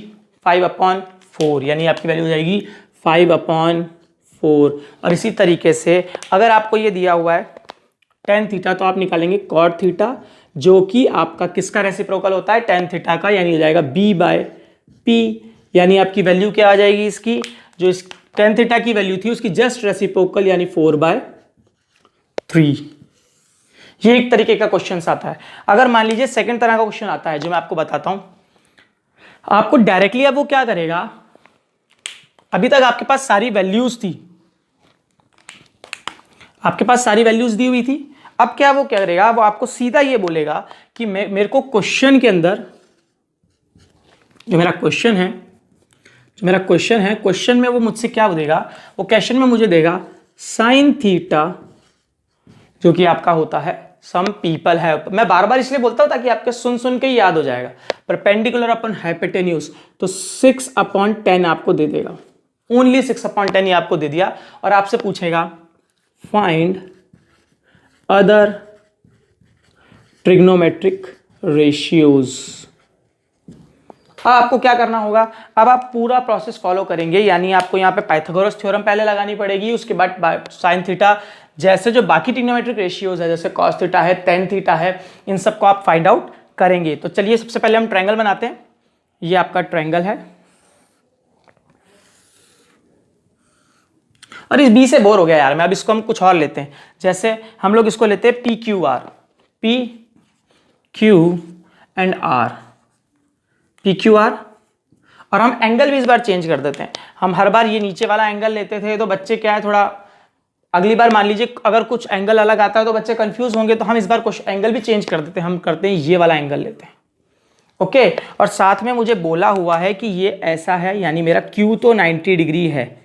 5/4, यानी आपकी वैल्यू हो जाएगी 5/4। और इसी तरीके से अगर आपको ये दिया हुआ है टेन थीटा तो आप निकालेंगे कॉट थीटा, जो कि आपका किसका रेसिप्रोकल होता है, टेन थीटा का, यानी हो जाएगा B/P यानी आपकी वैल्यू क्या आ जाएगी इसकी, जो इस tan थीटा की वैल्यू थी उसकी जस्ट रेसिप्रोकल यानी 4/3। ये एक तरीके का क्वेश्चन आता है। अगर मान लीजिए सेकंड तरह का क्वेश्चन आता है जो मैं आपको बताता हूं, आपको डायरेक्टली अब वो क्या करेगा, अभी तक आपके पास सारी वैल्यूज थी, आपके पास सारी वैल्यूज दी हुई थी, अब क्या वो क्या करेगा, वो आपको सीधा ये बोलेगा कि मेरे को क्वेश्चन के अंदर जो मेरा क्वेश्चन है क्वेश्चन में वो मुझसे क्या देगा, वो क्वेश्चन में मुझे देगा साइन थीटा जो कि आपका होता है सम पीपल है, मैं बार बार इसलिए बोलता हूं ताकि आपके सुन के ही याद हो जाएगा, परपेंडिकुलर अपन हाइपोटेन्यूज, तो 6/10 आपको दे देगा, ओनली 6/10 ही आपको दे दिया, और आपसे पूछेगा फाइंड अदर ट्रिग्नोमेट्रिक रेशियोज। अब आपको क्या करना होगा, अब आप पूरा प्रोसेस फॉलो करेंगे, यानी आपको यहाँ पे पाइथागोरस थ्योरम पहले लगानी पड़ेगी, उसके बाद साइन थीटा जैसे जो बाकी ट्रिग्नोमेट्रिक रेशियोज है जैसे कॉस थीटा है, टेन थीटा है, इन सबको आप फाइंड आउट करेंगे। तो चलिए सबसे पहले हम ट्रायंगल बनाते हैं। ये आपका ट्रायंगल है, और इस बी से बोर हो गया यार मैं, अब इसको हम कुछ और लेते हैं, जैसे हम लोग इसको लेते हैं P Q R, P Q and R, P Q R, और हम एंगल भी इस बार चेंज कर देते हैं। हम हर बार ये नीचे वाला एंगल लेते थे तो बच्चे क्या है थोड़ा, अगली बार मान लीजिए अगर कुछ एंगल अलग आता है तो बच्चे कंफ्यूज होंगे, तो हम इस बार कुछ एंगल भी चेंज कर देते हैं, हम करते हैं ये वाला एंगल लेते हैं, ओके। और साथ में मुझे बोला हुआ है कि ये ऐसा है, यानी मेरा क्यू तो 90 डिग्री है,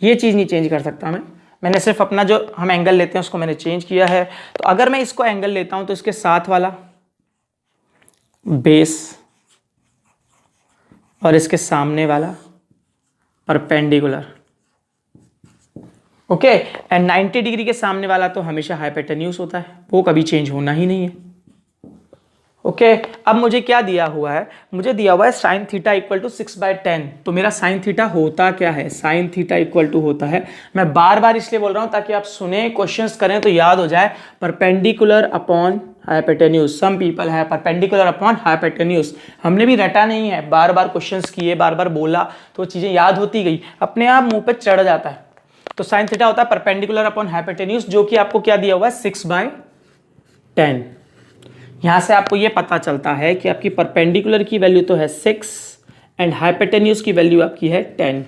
ये चीज़ नहीं चेंज कर सकता मैंने सिर्फ अपना जो हम एंगल लेते हैं उसको मैंने चेंज किया है। तो अगर मैं इसको एंगल लेता हूं तो इसके साथ वाला बेस और इसके सामने वाला परपेंडिकुलर, ओके। एंड 90 डिग्री के सामने वाला तो हमेशा हाइपोटेन्यूज होता है, वो कभी चेंज होना ही नहीं है, ओके। अब मुझे क्या दिया हुआ है, मुझे दिया हुआ है साइन थीटा इक्वल टू 6/10, तो मेरा साइन थीटा होता क्या है, साइन थीटा इक्वल टू होता है, मैं बार बार इसलिए बोल रहा हूं ताकि आप सुने क्वेश्चंस करें तो याद हो जाए, perpendicular upon hypotenuse, some people है परपेंडिकुलर अपॉन हाइपोटेन्यूज, हमने भी रटा नहीं है, बार बार क्वेश्चंस किए, बार बार बोला तो चीजें याद होती गई, अपने आप मुंह पे चढ़ जाता है। तो साइन थीटा होता है परपेंडिकुलर अपॉन हाइपोटेन्यूज, जो कि आपको क्या दिया हुआ है 6/10। यहां से आपको ये पता चलता है कि आपकी परपेंडिकुलर की वैल्यू तो है 6 एंड हाइपोटेन्यूज की वैल्यू आपकी है 10,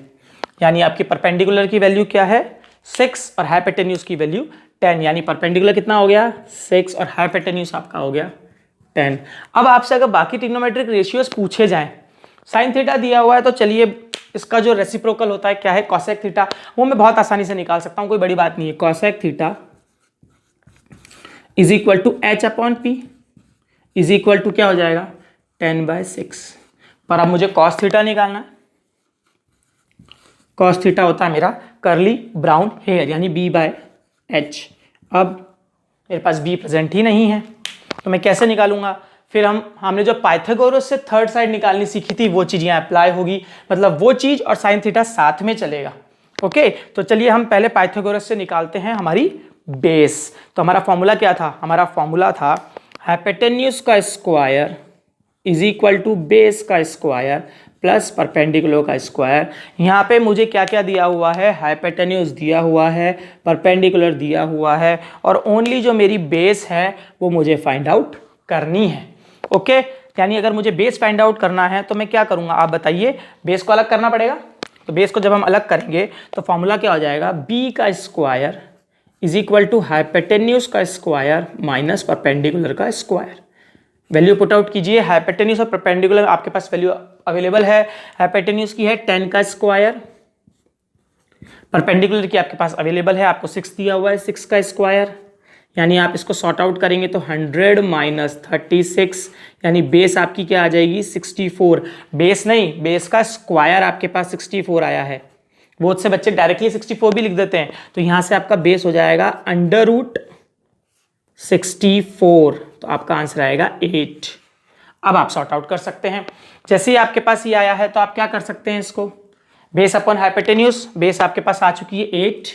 यानी आपकी परपेंडिकुलर की वैल्यू क्या है 6 और हाइपोटेन्यूज की वैल्यू 10, यानी परपेंडिकुलर कितना हो गया 6 और हाइपोटेन्यूज आपका हो गया 10। अब आपसे अगर बाकी ट्रिग्नोमेट्रिक रेशियोज पूछे जाएं, साइन थीटा दिया हुआ है तो चलिए इसका जो रेसिप्रोकल होता है क्या है कॉसेक थीटा, वो मैं बहुत आसानी से निकाल सकता हूं, कोई बड़ी बात नहीं है। Cosec theta is equal to H upon P is equal to क्या हो जाएगा 10/6, पर अब मुझे कॉस थीटा निकालना है, कॉस थीटा होता है मेरा कर्ली ब्राउन हेयर यानी B/H। अब मेरे पास B प्रेजेंट ही नहीं है तो मैं कैसे निकालूंगा, फिर हमने जो पाइथागोरस से थर्ड साइड निकालनी सीखी थी वो चीज़ यहाँ अप्लाई होगी, मतलब वो चीज़ और साइन थीटा साथ में चलेगा, ओके। तो चलिए हम पहले पाइथागोरस से निकालते हैं हमारी बेस। तो हमारा फॉर्मूला क्या था, हमारा फॉर्मूला था हाइपोटेन्यूज का square is equal to base का स्क्वायर प्लस परपेंडिकुलर का स्क्वायर। यहाँ पे मुझे क्या क्या दिया हुआ है, हाइपोटेन्यूज दिया हुआ है, परपेंडिकुलर दिया हुआ है, और ओनली जो मेरी बेस है वो मुझे फाइंड आउट करनी है, ओके। यानी अगर मुझे बेस फाइंड आउट करना है तो मैं क्या करूँगा, आप बताइए, बेस को अलग करना पड़ेगा। तो बेस को जब हम अलग करेंगे तो फॉर्मूला क्या हो जाएगा, बी का square is equal to hypotenuse का स्क्वायर माइनस परपेंडिकुलर का स्क्वायर। वैल्यू पुट आउट कीजिए, हाइपोटेन्यूज और परपेंडिकुलर आपके पास वैल्यू अवेलेबल है, हाइपोटेन्यूज की है 10 का स्क्वायर, परपेंडिकुलर की आपके पास अवेलेबल है, आपको 6 दिया हुआ है 6 का स्क्वायर, यानी आप इसको सॉर्ट आउट करेंगे तो 100 माइनस 36, यानी बेस आपकी क्या आ जाएगी 64, बेस नहीं बेस का स्क्वायर आपके पास 64 आया है, बहुत से बच्चे डायरेक्टली 64 भी लिख देते हैं, तो यहां से आपका बेस हो जाएगा √64, तो आपका आंसर आएगा 8। अब आप सॉर्ट आउट कर सकते हैं, जैसे ही आपके पास ये आया है तो आप क्या कर सकते हैं, इसको बेस अपॉन हाइपोटेन्यूज, बेस आपके पास आ चुकी है 8,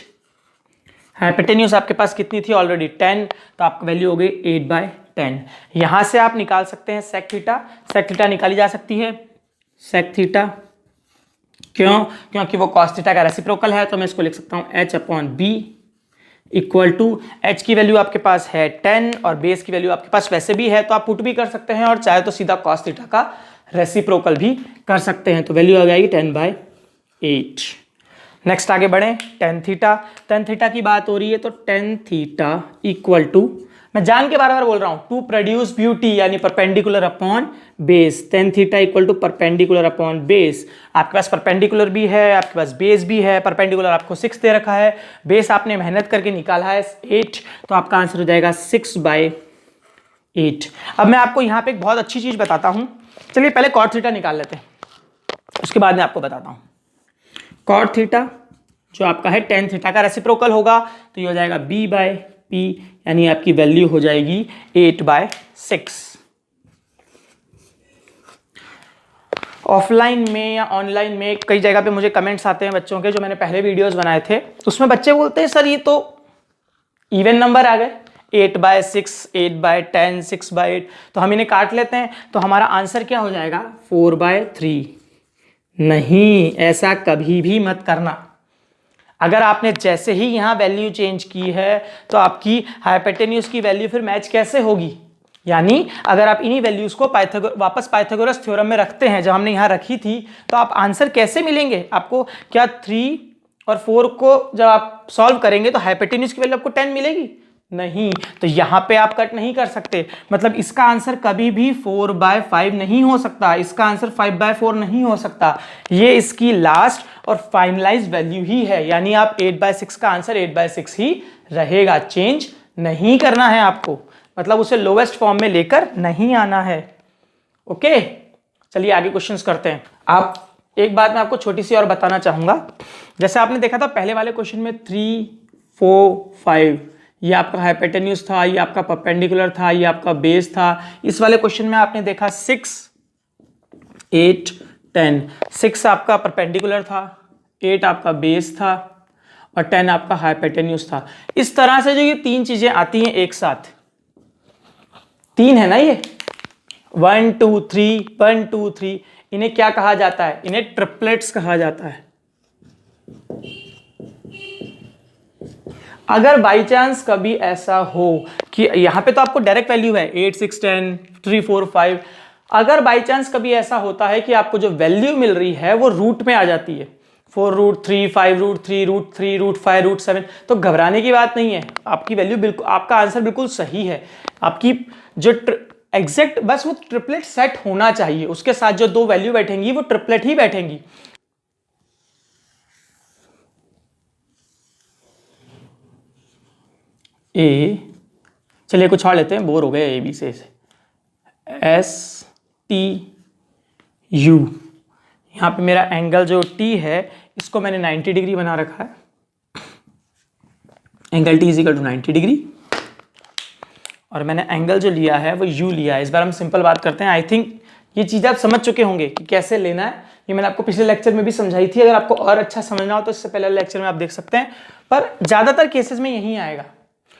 हाइपोटेन्यूज आपके पास कितनी थी ऑलरेडी 10, तो आपकी वैल्यू हो गई 8/10। यहां से आप निकाल सकते हैं सेक थीटा, सेक थीटा निकाली जा सकती है, सेक थीटा क्यों? क्योंकि वो cos थीटा का रेसिप्रोकल है, तो मैं इसको लिख सकता हूँ h/b इक्वल टू h की वैल्यू आपके पास है 10 और बेस की वैल्यू आपके पास वैसे भी है, तो आप पुट भी कर सकते हैं और चाहे तो सीधा cos थीटा का रेसिप्रोकल भी कर सकते हैं। तो वैल्यू आ जाएगी 10/8। नेक्स्ट आगे बढ़ें, टेन थीटा की बात हो रही है, तो टेन थीटा इक्वल टू, मैं जान के बार बार बोल रहा हूं, टू प्रोड्यूस ब्यूटी यानी perpendicular upon base. Tan theta equal to perpendicular upon base. आपके पास परपेंडिकुलर भी है, आपके पास बेस भी है। परपेंडिकुलर आपको 6 दे रखा है, बेस आपने मेहनत करके निकाला है 8, तो आपका आंसर हो जाएगा 6/8। अब मैं आपको यहाँ पे एक बहुत अच्छी चीज बताता हूं। चलिए पहले कॉट थीटा निकाल लेते हैं, उसके बाद मैं आपको बताता हूं। कॉट थीटा जो आपका है टेन थीटा का रेसिप्रोकल होगा, तो ये हो जाएगा b/p, यानी आपकी वैल्यू हो जाएगी 8/6। ऑफलाइन में या ऑनलाइन में कई जगह पे मुझे कमेंट्स आते हैं बच्चों के, जो मैंने पहले वीडियोस बनाए थे, उसमें बच्चे बोलते हैं सर ये तो इवन नंबर आ गए, 8/6, 8/10, 6/8, तो हम इन्हें काट लेते हैं, तो हमारा आंसर क्या हो जाएगा 4/3। नहीं, ऐसा कभी भी मत करना। अगर आपने जैसे ही यहां वैल्यू चेंज की है, तो आपकी हाइपोटेन्यूज की वैल्यू फिर मैच कैसे होगी? यानी अगर आप इन्हीं वैल्यूज को वापस पाइथागोरस थ्योरम में रखते हैं, जब हमने यहां रखी थी, तो आप आंसर कैसे मिलेंगे आपको? क्या 3 और 4 को जब आप सॉल्व करेंगे तो हाइपोटेन्यूज की वैल्यू आपको 10 मिलेगी? नहीं, तो यहां पे आप कट नहीं कर सकते। मतलब इसका आंसर कभी भी 4/5 नहीं हो सकता, इसका आंसर 5/4 नहीं हो सकता। ये इसकी लास्ट और फाइनलाइज वैल्यू ही है, यानी आप 8/6 का आंसर 8/6 ही रहेगा, चेंज नहीं करना है आपको। मतलब उसे लोवेस्ट फॉर्म में लेकर नहीं आना है। ओके, चलिए आगे क्वेश्चंस करते हैं। आप एक बात मैं आपको छोटी सी और बताना चाहूंगा। जैसे आपने देखा था पहले वाले क्वेश्चन में 3, 4, 5, ये आपका हाइपोटेन्यूज था, ये आपका परपेंडिकुलर था, ये आपका बेस था। इस वाले क्वेश्चन में आपने देखा 6, 8, 10। 6 आपका परपेंडिकुलर था, 8 आपका बेस था और 10 आपका हाइपोटेन्यूज था। इस तरह से जो ये तीन चीजें आती हैं एक साथ, 3 है ना ये, 1 2 3, 1 2 3, इन्हें क्या कहा जाता है? इन्हें ट्रिपलेट्स कहा जाता है। अगर बाई चांस कभी ऐसा हो कि यहां पे तो आपको डायरेक्ट वैल्यू है 8, 6, 10, 3, 4, 5, अगर बाई चांस कभी ऐसा होता है कि आपको जो वैल्यू मिल रही है वो रूट में आ जाती है, 4√3, 5√3, √3, √5, √7, तो घबराने की बात नहीं है। आपकी वैल्यू बिल्कुल, आपका आंसर बिल्कुल सही है। आपकी जो एग्जैक्ट बस वो ट्रिपलेट सेट होना चाहिए, उसके साथ जो दो वैल्यू बैठेंगी वो ट्रिपलेट ही बैठेंगी। ए, चलिए कुछ और लेते हैं, बोर हो गए ए बी से। STU, यहाँ पे मेरा एंगल जो T है इसको मैंने 90 डिग्री बना रखा है। एंगल T = 90 डिग्री, और मैंने एंगल जो लिया है वो U लिया है। इस बार हम सिंपल बात करते हैं। आई थिंक ये चीज़ आप समझ चुके होंगे कि कैसे लेना है। ये मैंने आपको पिछले लेक्चर में भी समझाई थी। अगर आपको और अच्छा समझना हो तो इससे पहले लेक्चर में आप देख सकते हैं, पर ज़्यादातर केसेस में यही आएगा।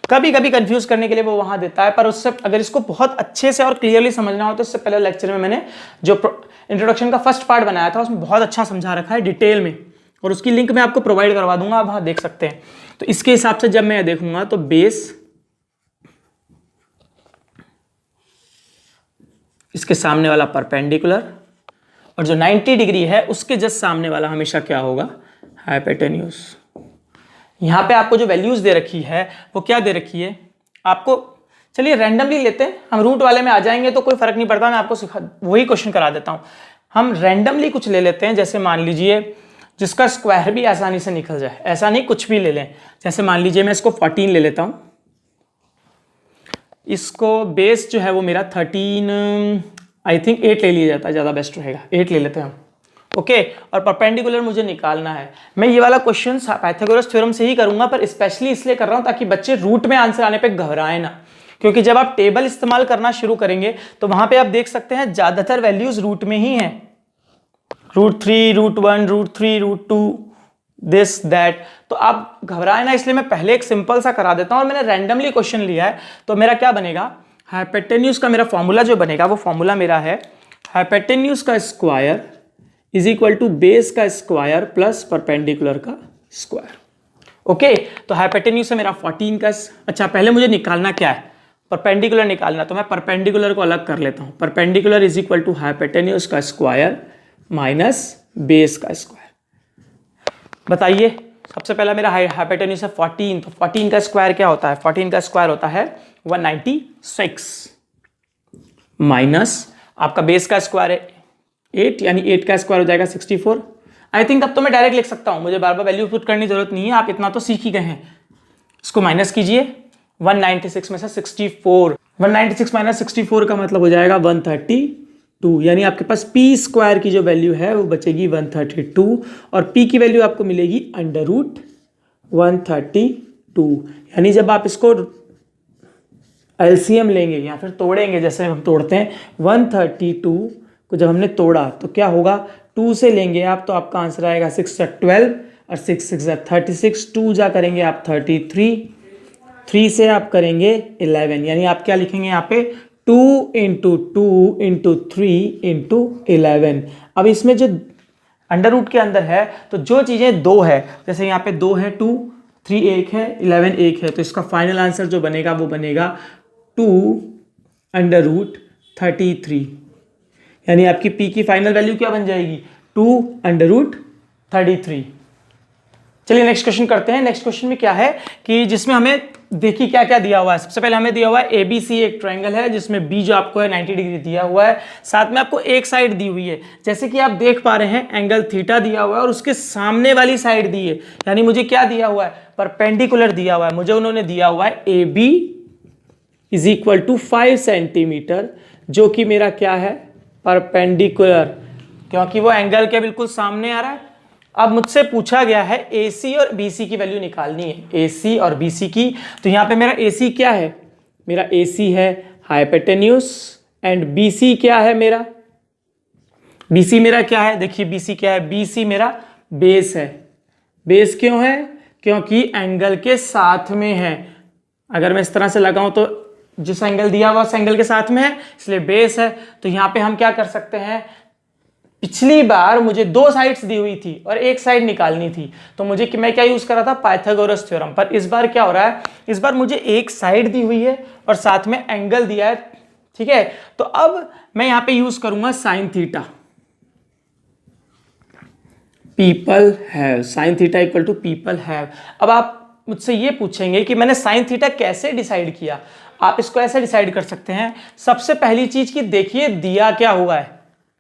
कभी कभी कंफ्यूज करने के लिए वो वहां देता है, पर उससे अगर इसको बहुत अच्छे से और क्लियरली समझना हो तो इससे पहले लेक्चर में मैंने जो इंट्रोडक्शन का फर्स्ट पार्ट बनाया था उसमें बहुत अच्छा समझा रखा है डिटेल में, और उसकी लिंक मैं आपको प्रोवाइड करवा दूंगा, आप वहां देख सकते हैं। तो इसके हिसाब से जब मैं देखूंगा तो बेस इसके सामने वाला परपेंडिकुलर, और जो 90 डिग्री है उसके जस्ट सामने वाला हमेशा क्या होगा? हाइपोटेन्यूज। यहाँ पे आपको जो वैल्यूज दे रखी है वो क्या दे रखी है आपको? चलिए रैंडमली लेते हैं, हम रूट वाले में आ जाएंगे तो कोई फर्क नहीं पड़ता, मैं आपको वही क्वेश्चन करा देता हूँ। हम रैंडमली कुछ ले लेते हैं, जैसे मान लीजिए जिसका स्क्वायर भी आसानी से निकल जाए, ऐसा नहीं कुछ भी ले लें। जैसे मान लीजिए मैं इसको 14 ले लेता हूँ, इसको बेस जो है वो मेरा 13, आई थिंक 8 ले लिया जाता है, ज़्यादा बेस्ट रहेगा, 8 ले लेते हैं हम। ओके, और परपेंडिकुलर मुझे निकालना है। मैं ये वाला क्वेश्चन पाइथागोरस थ्योरम से ही करूंगा, पर स्पेशली इसलिए कर रहा हूं ताकि बच्चे रूट में आंसर आने पे घबराएं ना, क्योंकि जब आप टेबल इस्तेमाल करना शुरू करेंगे तो वहां पे आप देख सकते हैं ज्यादातर वैल्यूज रूट में ही हैं, √3, √1, √3, √2, दिस दैट। तो आप घबराए ना, इसलिए मैं पहले एक सिंपल सा करा देता हूं, और मैंने रैंडमली क्वेश्चन लिया है। तो मेरा क्या बनेगा? हाइपोटेन्यूज का मेरा फॉर्मूला जो बनेगा वो फॉर्मूला मेरा है हाइपोटेन्यूज का square is equal to base का स्क्वायर प्लस परपेंडिकुलर का स्क्वायर। ओके, तो हाइपोटेन्यूज है मेरा 14 का। अच्छा, पहले मुझे निकालना क्या है, परपेंडिकुलर निकालना। तो मैं परपेंडिकुलर को अलग कर लेता हूँ। Perpendicular is equal to hypotenuse का स्क्वायर माइनस बेस का स्क्वायर। बताइए, सबसे पहला मेरा हाइपोटेन्यूज है 14, तो 14 का स्क्वायर क्या होता है? 14 का स्क्वायर होता है 196 माइनस आपका बेस का स्क्वायर है 8, यानी 8 का स्क्वायर हो जाएगा 64। आई थिंक अब तो मैं डायरेक्ट लिख सकता हूं, मुझे बार बार वैल्यू पुट करने की जरूरत नहीं है, आप इतना तो सीख ही गए हैं। इसको माइनस कीजिए, 196 में से 64, 196 माइनस 64 का मतलब हो जाएगा 132, यानी आपके पास पी स्क्वायर की जो वैल्यू है वो बचेगी 132 और पी की वैल्यू आपको मिलेगी अंडर रूट 132। यानी जब आप इसको एलसीएम लेंगे या फिर तोड़ेंगे, जैसे हम तोड़ते हैं 132 को जब हमने तोड़ा तो क्या होगा, 2 से लेंगे आप तो आपका आंसर आएगा 6 × 12 और 6 × 6 = 36, 2 जा करेंगे आप 33, 3 से आप करेंगे 11, यानी आप क्या लिखेंगे यहाँ पे 2 × 2 × 3 × 11। अब इसमें जो अंडर रूट के अंदर है तो जो चीज़ें 2 है, जैसे यहाँ पे 2 है, 2, 3 1 है, 11 1 है, तो इसका फाइनल आंसर जो बनेगा वो बनेगा 2 √ 33, यानी आपकी पी की फाइनल वैल्यू क्या बन जाएगी 2 √ 33। चलिए नेक्स्ट क्वेश्चन करते हैं। नेक्स्ट क्वेश्चन में क्या है कि जिसमें हमें देखिए क्या क्या दिया हुआ है। सबसे पहले हमें दिया हुआ है ABC एक ट्रायंगल है जिसमें बी जो आपको है 90 डिग्री दिया हुआ है, साथ में आपको एक साइड दी हुई है, जैसे कि आप देख पा रहे हैं एंगल थीटा दिया हुआ है और उसके सामने वाली साइड दी है, यानी मुझे क्या दिया हुआ है, परपेंडिकुलर दिया हुआ है। मुझे उन्होंने दिया हुआ है AB = 5 सेंटीमीटर, जो कि मेरा क्या है, परपेंडिकुलर, क्योंकि वो एंगल के बिल्कुल सामने आ रहा है। अब मुझसे पूछा गया है AC और BC की वैल्यू निकालनी है, AC और BC की। तो यहाँ पे मेरा AC क्या है, मेरा AC है हाइपोटेन्यूज एंड BC क्या है मेरा, BC मेरा क्या है, देखिए BC क्या है, BC मेरा बेस है। बेस क्यों है, क्योंकि एंगल के साथ में है। अगर मैं इस तरह से लगाऊं तो जिस एंगल दिया हुआ उस एंगल के साथ में है, इसलिए बेस है। तो यहाँ पे हम क्या कर सकते हैं, पिछली बार मुझे 2 साइड्स दी हुई थी और एक साइड निकालनी थी, तो मुझे मैं क्या यूज कर रहा था, पाइथागोरस थ्योरम। पर इस बार क्या हो रहा है, इस बार मुझे एक साइड दी हुई है और साथ में एंगल दिया है, ठीक है। तो अब मैं यहां पे यूज करूंगा sine theta. People have, sine theta equal to people have. अब आप मुझसे ये पूछेंगे कि मैंने साइन थीटा कैसे डिसाइड किया। आप इसको ऐसे डिसाइड कर सकते हैं, सबसे पहली चीज की देखिए दिया क्या हुआ है,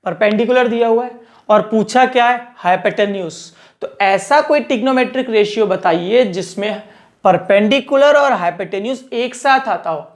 परपेंडिकुलर दिया हुआ है और पूछा क्या है, हाइपोटेन्यूज। तो ऐसा कोई ट्रिग्नोमेट्रिक रेशियो बताइए जिसमें परपेंडिकुलर और हाइपोटेन्यूज एक साथ आता हो।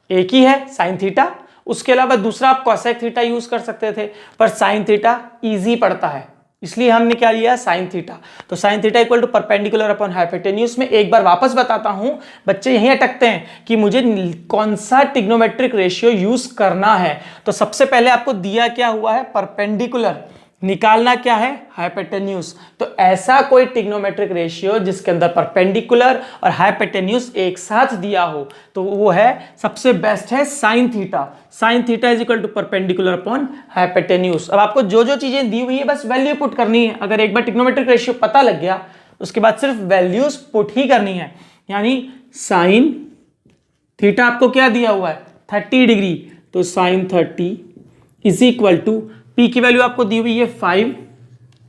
एक ही है साइन थीटा, उसके अलावा दूसरा आप कोसेक थीटा यूज कर सकते थे, पर साइन थीटा इजी पड़ता है, इसलिए हमने क्या लिया, साइन थीटा। तो sine theta equal to perpendicular upon hypotenuse. में एक बार वापस बताता हूं, बच्चे यहीं अटकते हैं कि मुझे कौन सा ट्रिग्नोमेट्रिक रेशियो यूज करना है। तो सबसे पहले आपको दिया क्या हुआ है, परपेंडिकुलर, निकालना क्या है, हाइपोटेन्यूज। तो ऐसा कोई ट्रिग्नोमेट्रिक रेशियो जिसके अंदर परपेंडिकुलर और हाइपोटेन्यूज एक साथ दिया हो, तो वो है सबसे बेस्ट है sine theta. Sine theta is equal to perpendicular upon hypotenuse. अब आपको जो जो चीजें दी हुई है बस वैल्यू पुट करनी है। अगर एक बार ट्रिग्नोमेट्रिक रेशियो पता लग गया उसके बाद सिर्फ वैल्यूज पुट ही करनी है। यानी साइन थीटा आपको क्या दिया हुआ है, 30 डिग्री, तो sine 30 is equal to P की वैल्यू आपको दी हुई है 5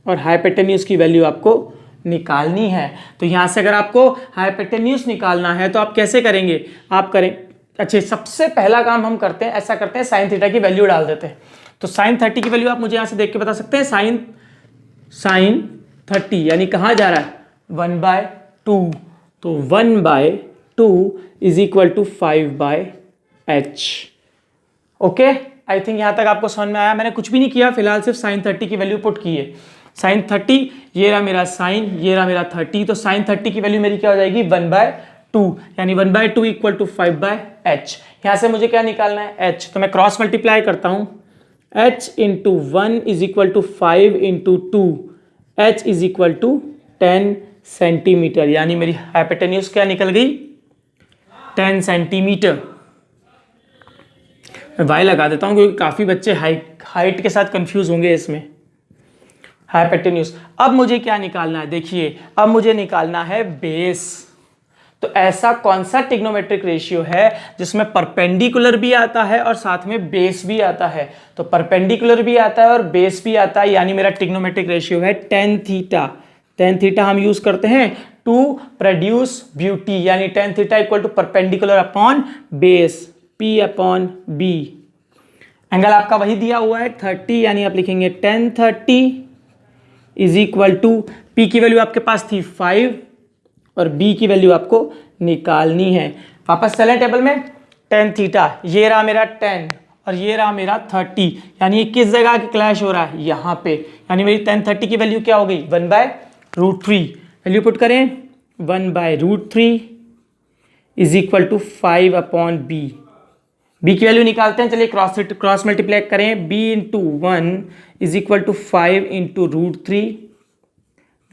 और हाइपोटेन्यूज की वैल्यू आपको निकालनी है। तो यहां से अगर आपको हाइपोटेन्यूज निकालना है तो आप कैसे करेंगे, आप करें, अच्छा सबसे पहला काम हम करते हैं, ऐसा करते हैं साइन थीटा की वैल्यू डाल देते हैं। तो साइन 30 की वैल्यू आप मुझे यहां से देख के बता सकते हैं, साइन 30 यानी कहां जा रहा है, 1/2। तो 1/2 is equal to 5/h। Okay, I think यहां तक आपको समझ में आया। मैंने कुछ भी नहीं किया, फिलहाल सिर्फ साइन 30 की वैल्यू पुट की है। साइन 30, ये रहा मेरा साइन, ये रहा मेरा 30, तो साइन 30 की वैल्यू मेरी क्या हो जाएगी, 1/2, यानी 1/2 इक्वल टू 5/h। यहां से मुझे क्या निकालना है, h, तो मैं क्रॉस मल्टीप्लाई करता हूं, h × 1 is equal to 5 × 2, h is equal to 10 centimetre, यानी मेरी हाइपोटेन्यूज क्या निकल गई, 10 सेंटीमीटर। मैं वाई लगा देता हूं क्योंकि काफी बच्चे हाइट के साथ कंफ्यूज होंगे इसमें। हाइपोटेन्यूज। अब मुझे क्या निकालना है, देखिए अब मुझे निकालना है बेस। तो ऐसा कौन सा ट्रिग्नोमेट्रिक रेशियो है जिसमें परपेंडिकुलर भी आता है और साथ में बेस भी आता है। तो परपेंडिकुलर भी आता है और बेस भी आता है, यानी मेरा ट्रिग्नोमेट्रिक रेशियो है tan थीटा। tan थीटा हम यूज करते हैं टू प्रोड्यूस ब्यूटी, यानी tan theta equal to perpendicular upon base p upon b। Angle आपका वही दिया हुआ है 30, यानी आप लिखेंगे tan 30 is equal to p की वैल्यू आपके पास थी 5 और b की वैल्यू आपको निकालनी है। वापस चलें टेबल में, tan थीटा ये रहा मेरा 10 और ये रहा मेरा 30, यानी ये किस जगह की क्लैश हो रहा है, यहाँ पे, यानी मेरी tan 30 की वैल्यू क्या हो गई 1/√3। वैल्यू पुट करें 1/√3 is equal to 5 upon b। b की वैल्यू निकालते हैं, चलिए क्रॉस मल्टीप्लाई करें, b into 1 is equal to 5 into √3,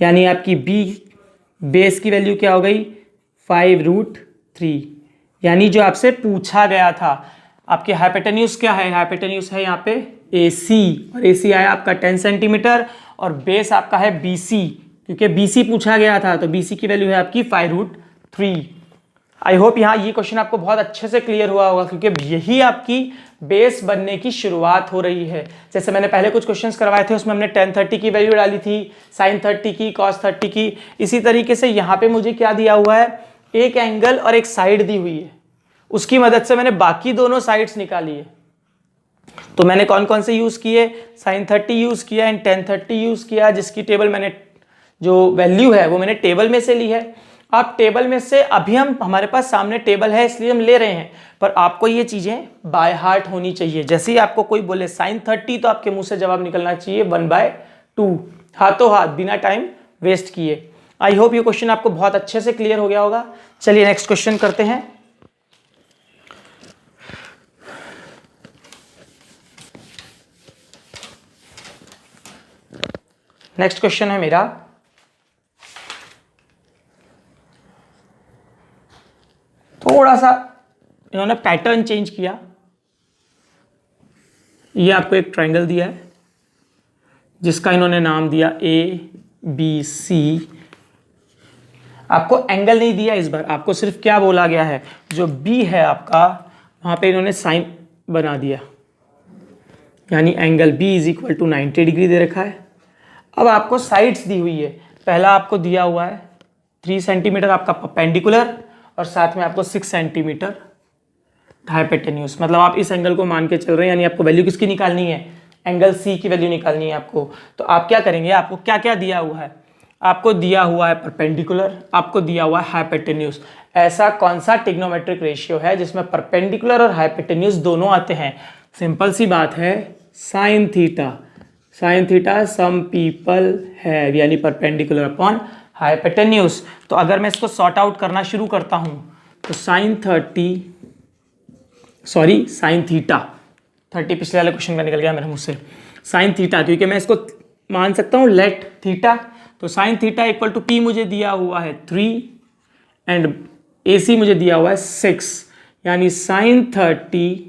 यानी आपकी b बेस की वैल्यू क्या हो गई 5√3, यानी जो आपसे पूछा गया था। आपके हाइपोटेन्यूज क्या है, हाइपोटेन्यूज है यहाँ पे AC और AC आया आपका 10 सेंटीमीटर और बेस आपका है BC, क्योंकि BC पूछा गया था तो BC की वैल्यू है आपकी 5√3। आई होप यहाँ ये क्वेश्चन आपको बहुत अच्छे से क्लियर हुआ होगा, क्योंकि यही आपकी बेस बनने की शुरुआत हो रही है। जैसे मैंने पहले कुछ क्वेश्चंस करवाए थे, उसमें हमने tan 30 की वैल्यू डाली थी, sin 30 की, cos 30 की। इसी तरीके से यहाँ पे मुझे क्या दिया हुआ है, एक एंगल और एक साइड दी हुई है, उसकी मदद से मैंने बाकी दोनों साइड्स निकाली है। तो मैंने कौन कौन से यूज किए, sin 30 यूज किया एंड tan 30 यूज किया, जिसकी टेबल मैंने जो वैल्यू है वो मैंने टेबल में से ली है। आप टेबल में से अभी हमारे पास सामने टेबल है इसलिए हम ले रहे हैं, पर आपको ये चीजें बाय हार्ट होनी चाहिए। जैसे ही आपको कोई बोले sin 30 तो आपके मुंह से जवाब निकलना चाहिए 1/2, हाथों हाथ, बिना टाइम वेस्ट किए। आई होप ये क्वेश्चन आपको बहुत अच्छे से क्लियर हो गया होगा। चलिए नेक्स्ट क्वेश्चन करते हैं। नेक्स्ट क्वेश्चन है मेरा, थोड़ा सा इन्होंने पैटर्न चेंज किया। ये आपको एक ट्रायंगल दिया है जिसका इन्होंने नाम दिया ABC। आपको एंगल नहीं दिया इस बार, आपको सिर्फ क्या बोला गया है, जो B है आपका वहां पे इन्होंने साइन बना दिया, यानी angle B is equal to 90 degree दे रखा है। अब आपको साइड्स दी हुई है, पहला आपको दिया हुआ है 3 सेंटीमीटर आपका परपेंडिकुलर और साथ में आपको 6 सेंटीमीटर हाइपोटेन्यूज। मतलब आप इस एंगल को मान के चल रहे हैं, यानी आपको वैल्यू किसकी निकालनी है, एंगल C की वैल्यू निकालनी है आपको। तो आप क्या करेंगे, आपको क्या क्या दिया हुआ है, आपको दिया हुआ है परपेंडिकुलर, आपको दिया हुआ है हाइपोटेन्यूज। ऐसा कौन सा ट्रिग्नोमेट्रिक रेशियो है जिसमें परपेंडिकुलर और हाइपोटेन्यूज दोनों आते हैं। सिंपल सी बात है, sine theta. Sine theta some people have, यानी परपेंडिकुलर अपॉन हाइपोटेन्यूज। तो अगर मैं इसको सॉर्ट आउट करना शुरू करता हूं तो साइन थीटा 30 पिछले वाले क्वेश्चन का निकल गया मेरे मुंह से, साइन थीटा, क्योंकि मैं इसको मान सकता हूं लेट थीटा। तो sine theta equal to P मुझे दिया हुआ है 3 एंड AC मुझे दिया हुआ है 6, यानी sine 30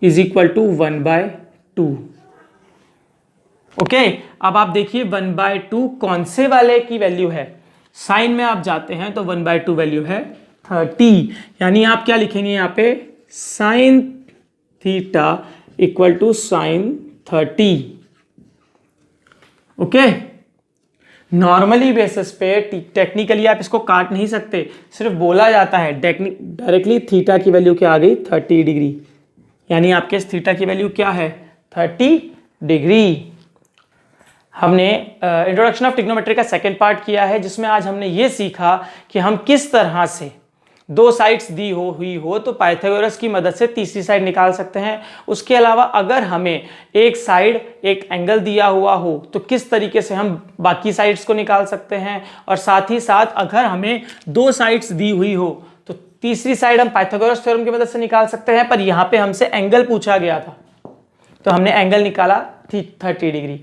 is equal to 1/2। Okay, अब आप देखिए 1/2 कौन से वाले की वैल्यू है, साइन में आप जाते हैं तो 1/2 वैल्यू है 30, यानी आप क्या लिखेंगे यहाँ पे, sine theta equal to sine 30। Okay, normally basis पे टेक्निकली आप इसको काट नहीं सकते, सिर्फ बोला जाता है डायरेक्टली थीटा की वैल्यू क्या आ गई 30 डिग्री, यानी आपके थीटा की वैल्यू क्या है 30 डिग्री। हमने इंट्रोडक्शन ऑफ ट्रिग्नोमेट्री का सेकंड पार्ट किया है, जिसमें आज हमने ये सीखा कि हम किस तरह से दो साइड्स दी हुई हो तो पाइथागोरस की मदद से तीसरी साइड निकाल सकते हैं। उसके अलावा अगर हमें एक साइड एक एंगल दिया हुआ हो तो किस तरीके से हम बाकी साइड्स को निकाल सकते हैं, और साथ ही साथ अगर हमें दो साइड्स दी हुई हो तो तीसरी साइड हम पाइथागोरस थ्योरम की मदद से निकाल सकते हैं। पर यहाँ पे हमसे एंगल पूछा गया था तो हमने एंगल निकाला 30 डिग्री।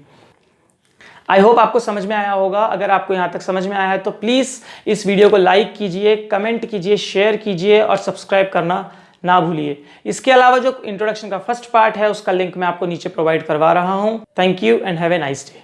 आई होप आपको समझ में आया होगा। अगर आपको यहाँ तक समझ में आया है तो प्लीज़ इस वीडियो को लाइक कीजिए, कमेंट कीजिए, शेयर कीजिए और सब्सक्राइब करना ना भूलिए। इसके अलावा जो इंट्रोडक्शन का फर्स्ट पार्ट है उसका लिंक मैं आपको नीचे प्रोवाइड करवा रहा हूँ। Thank you and have a nice day.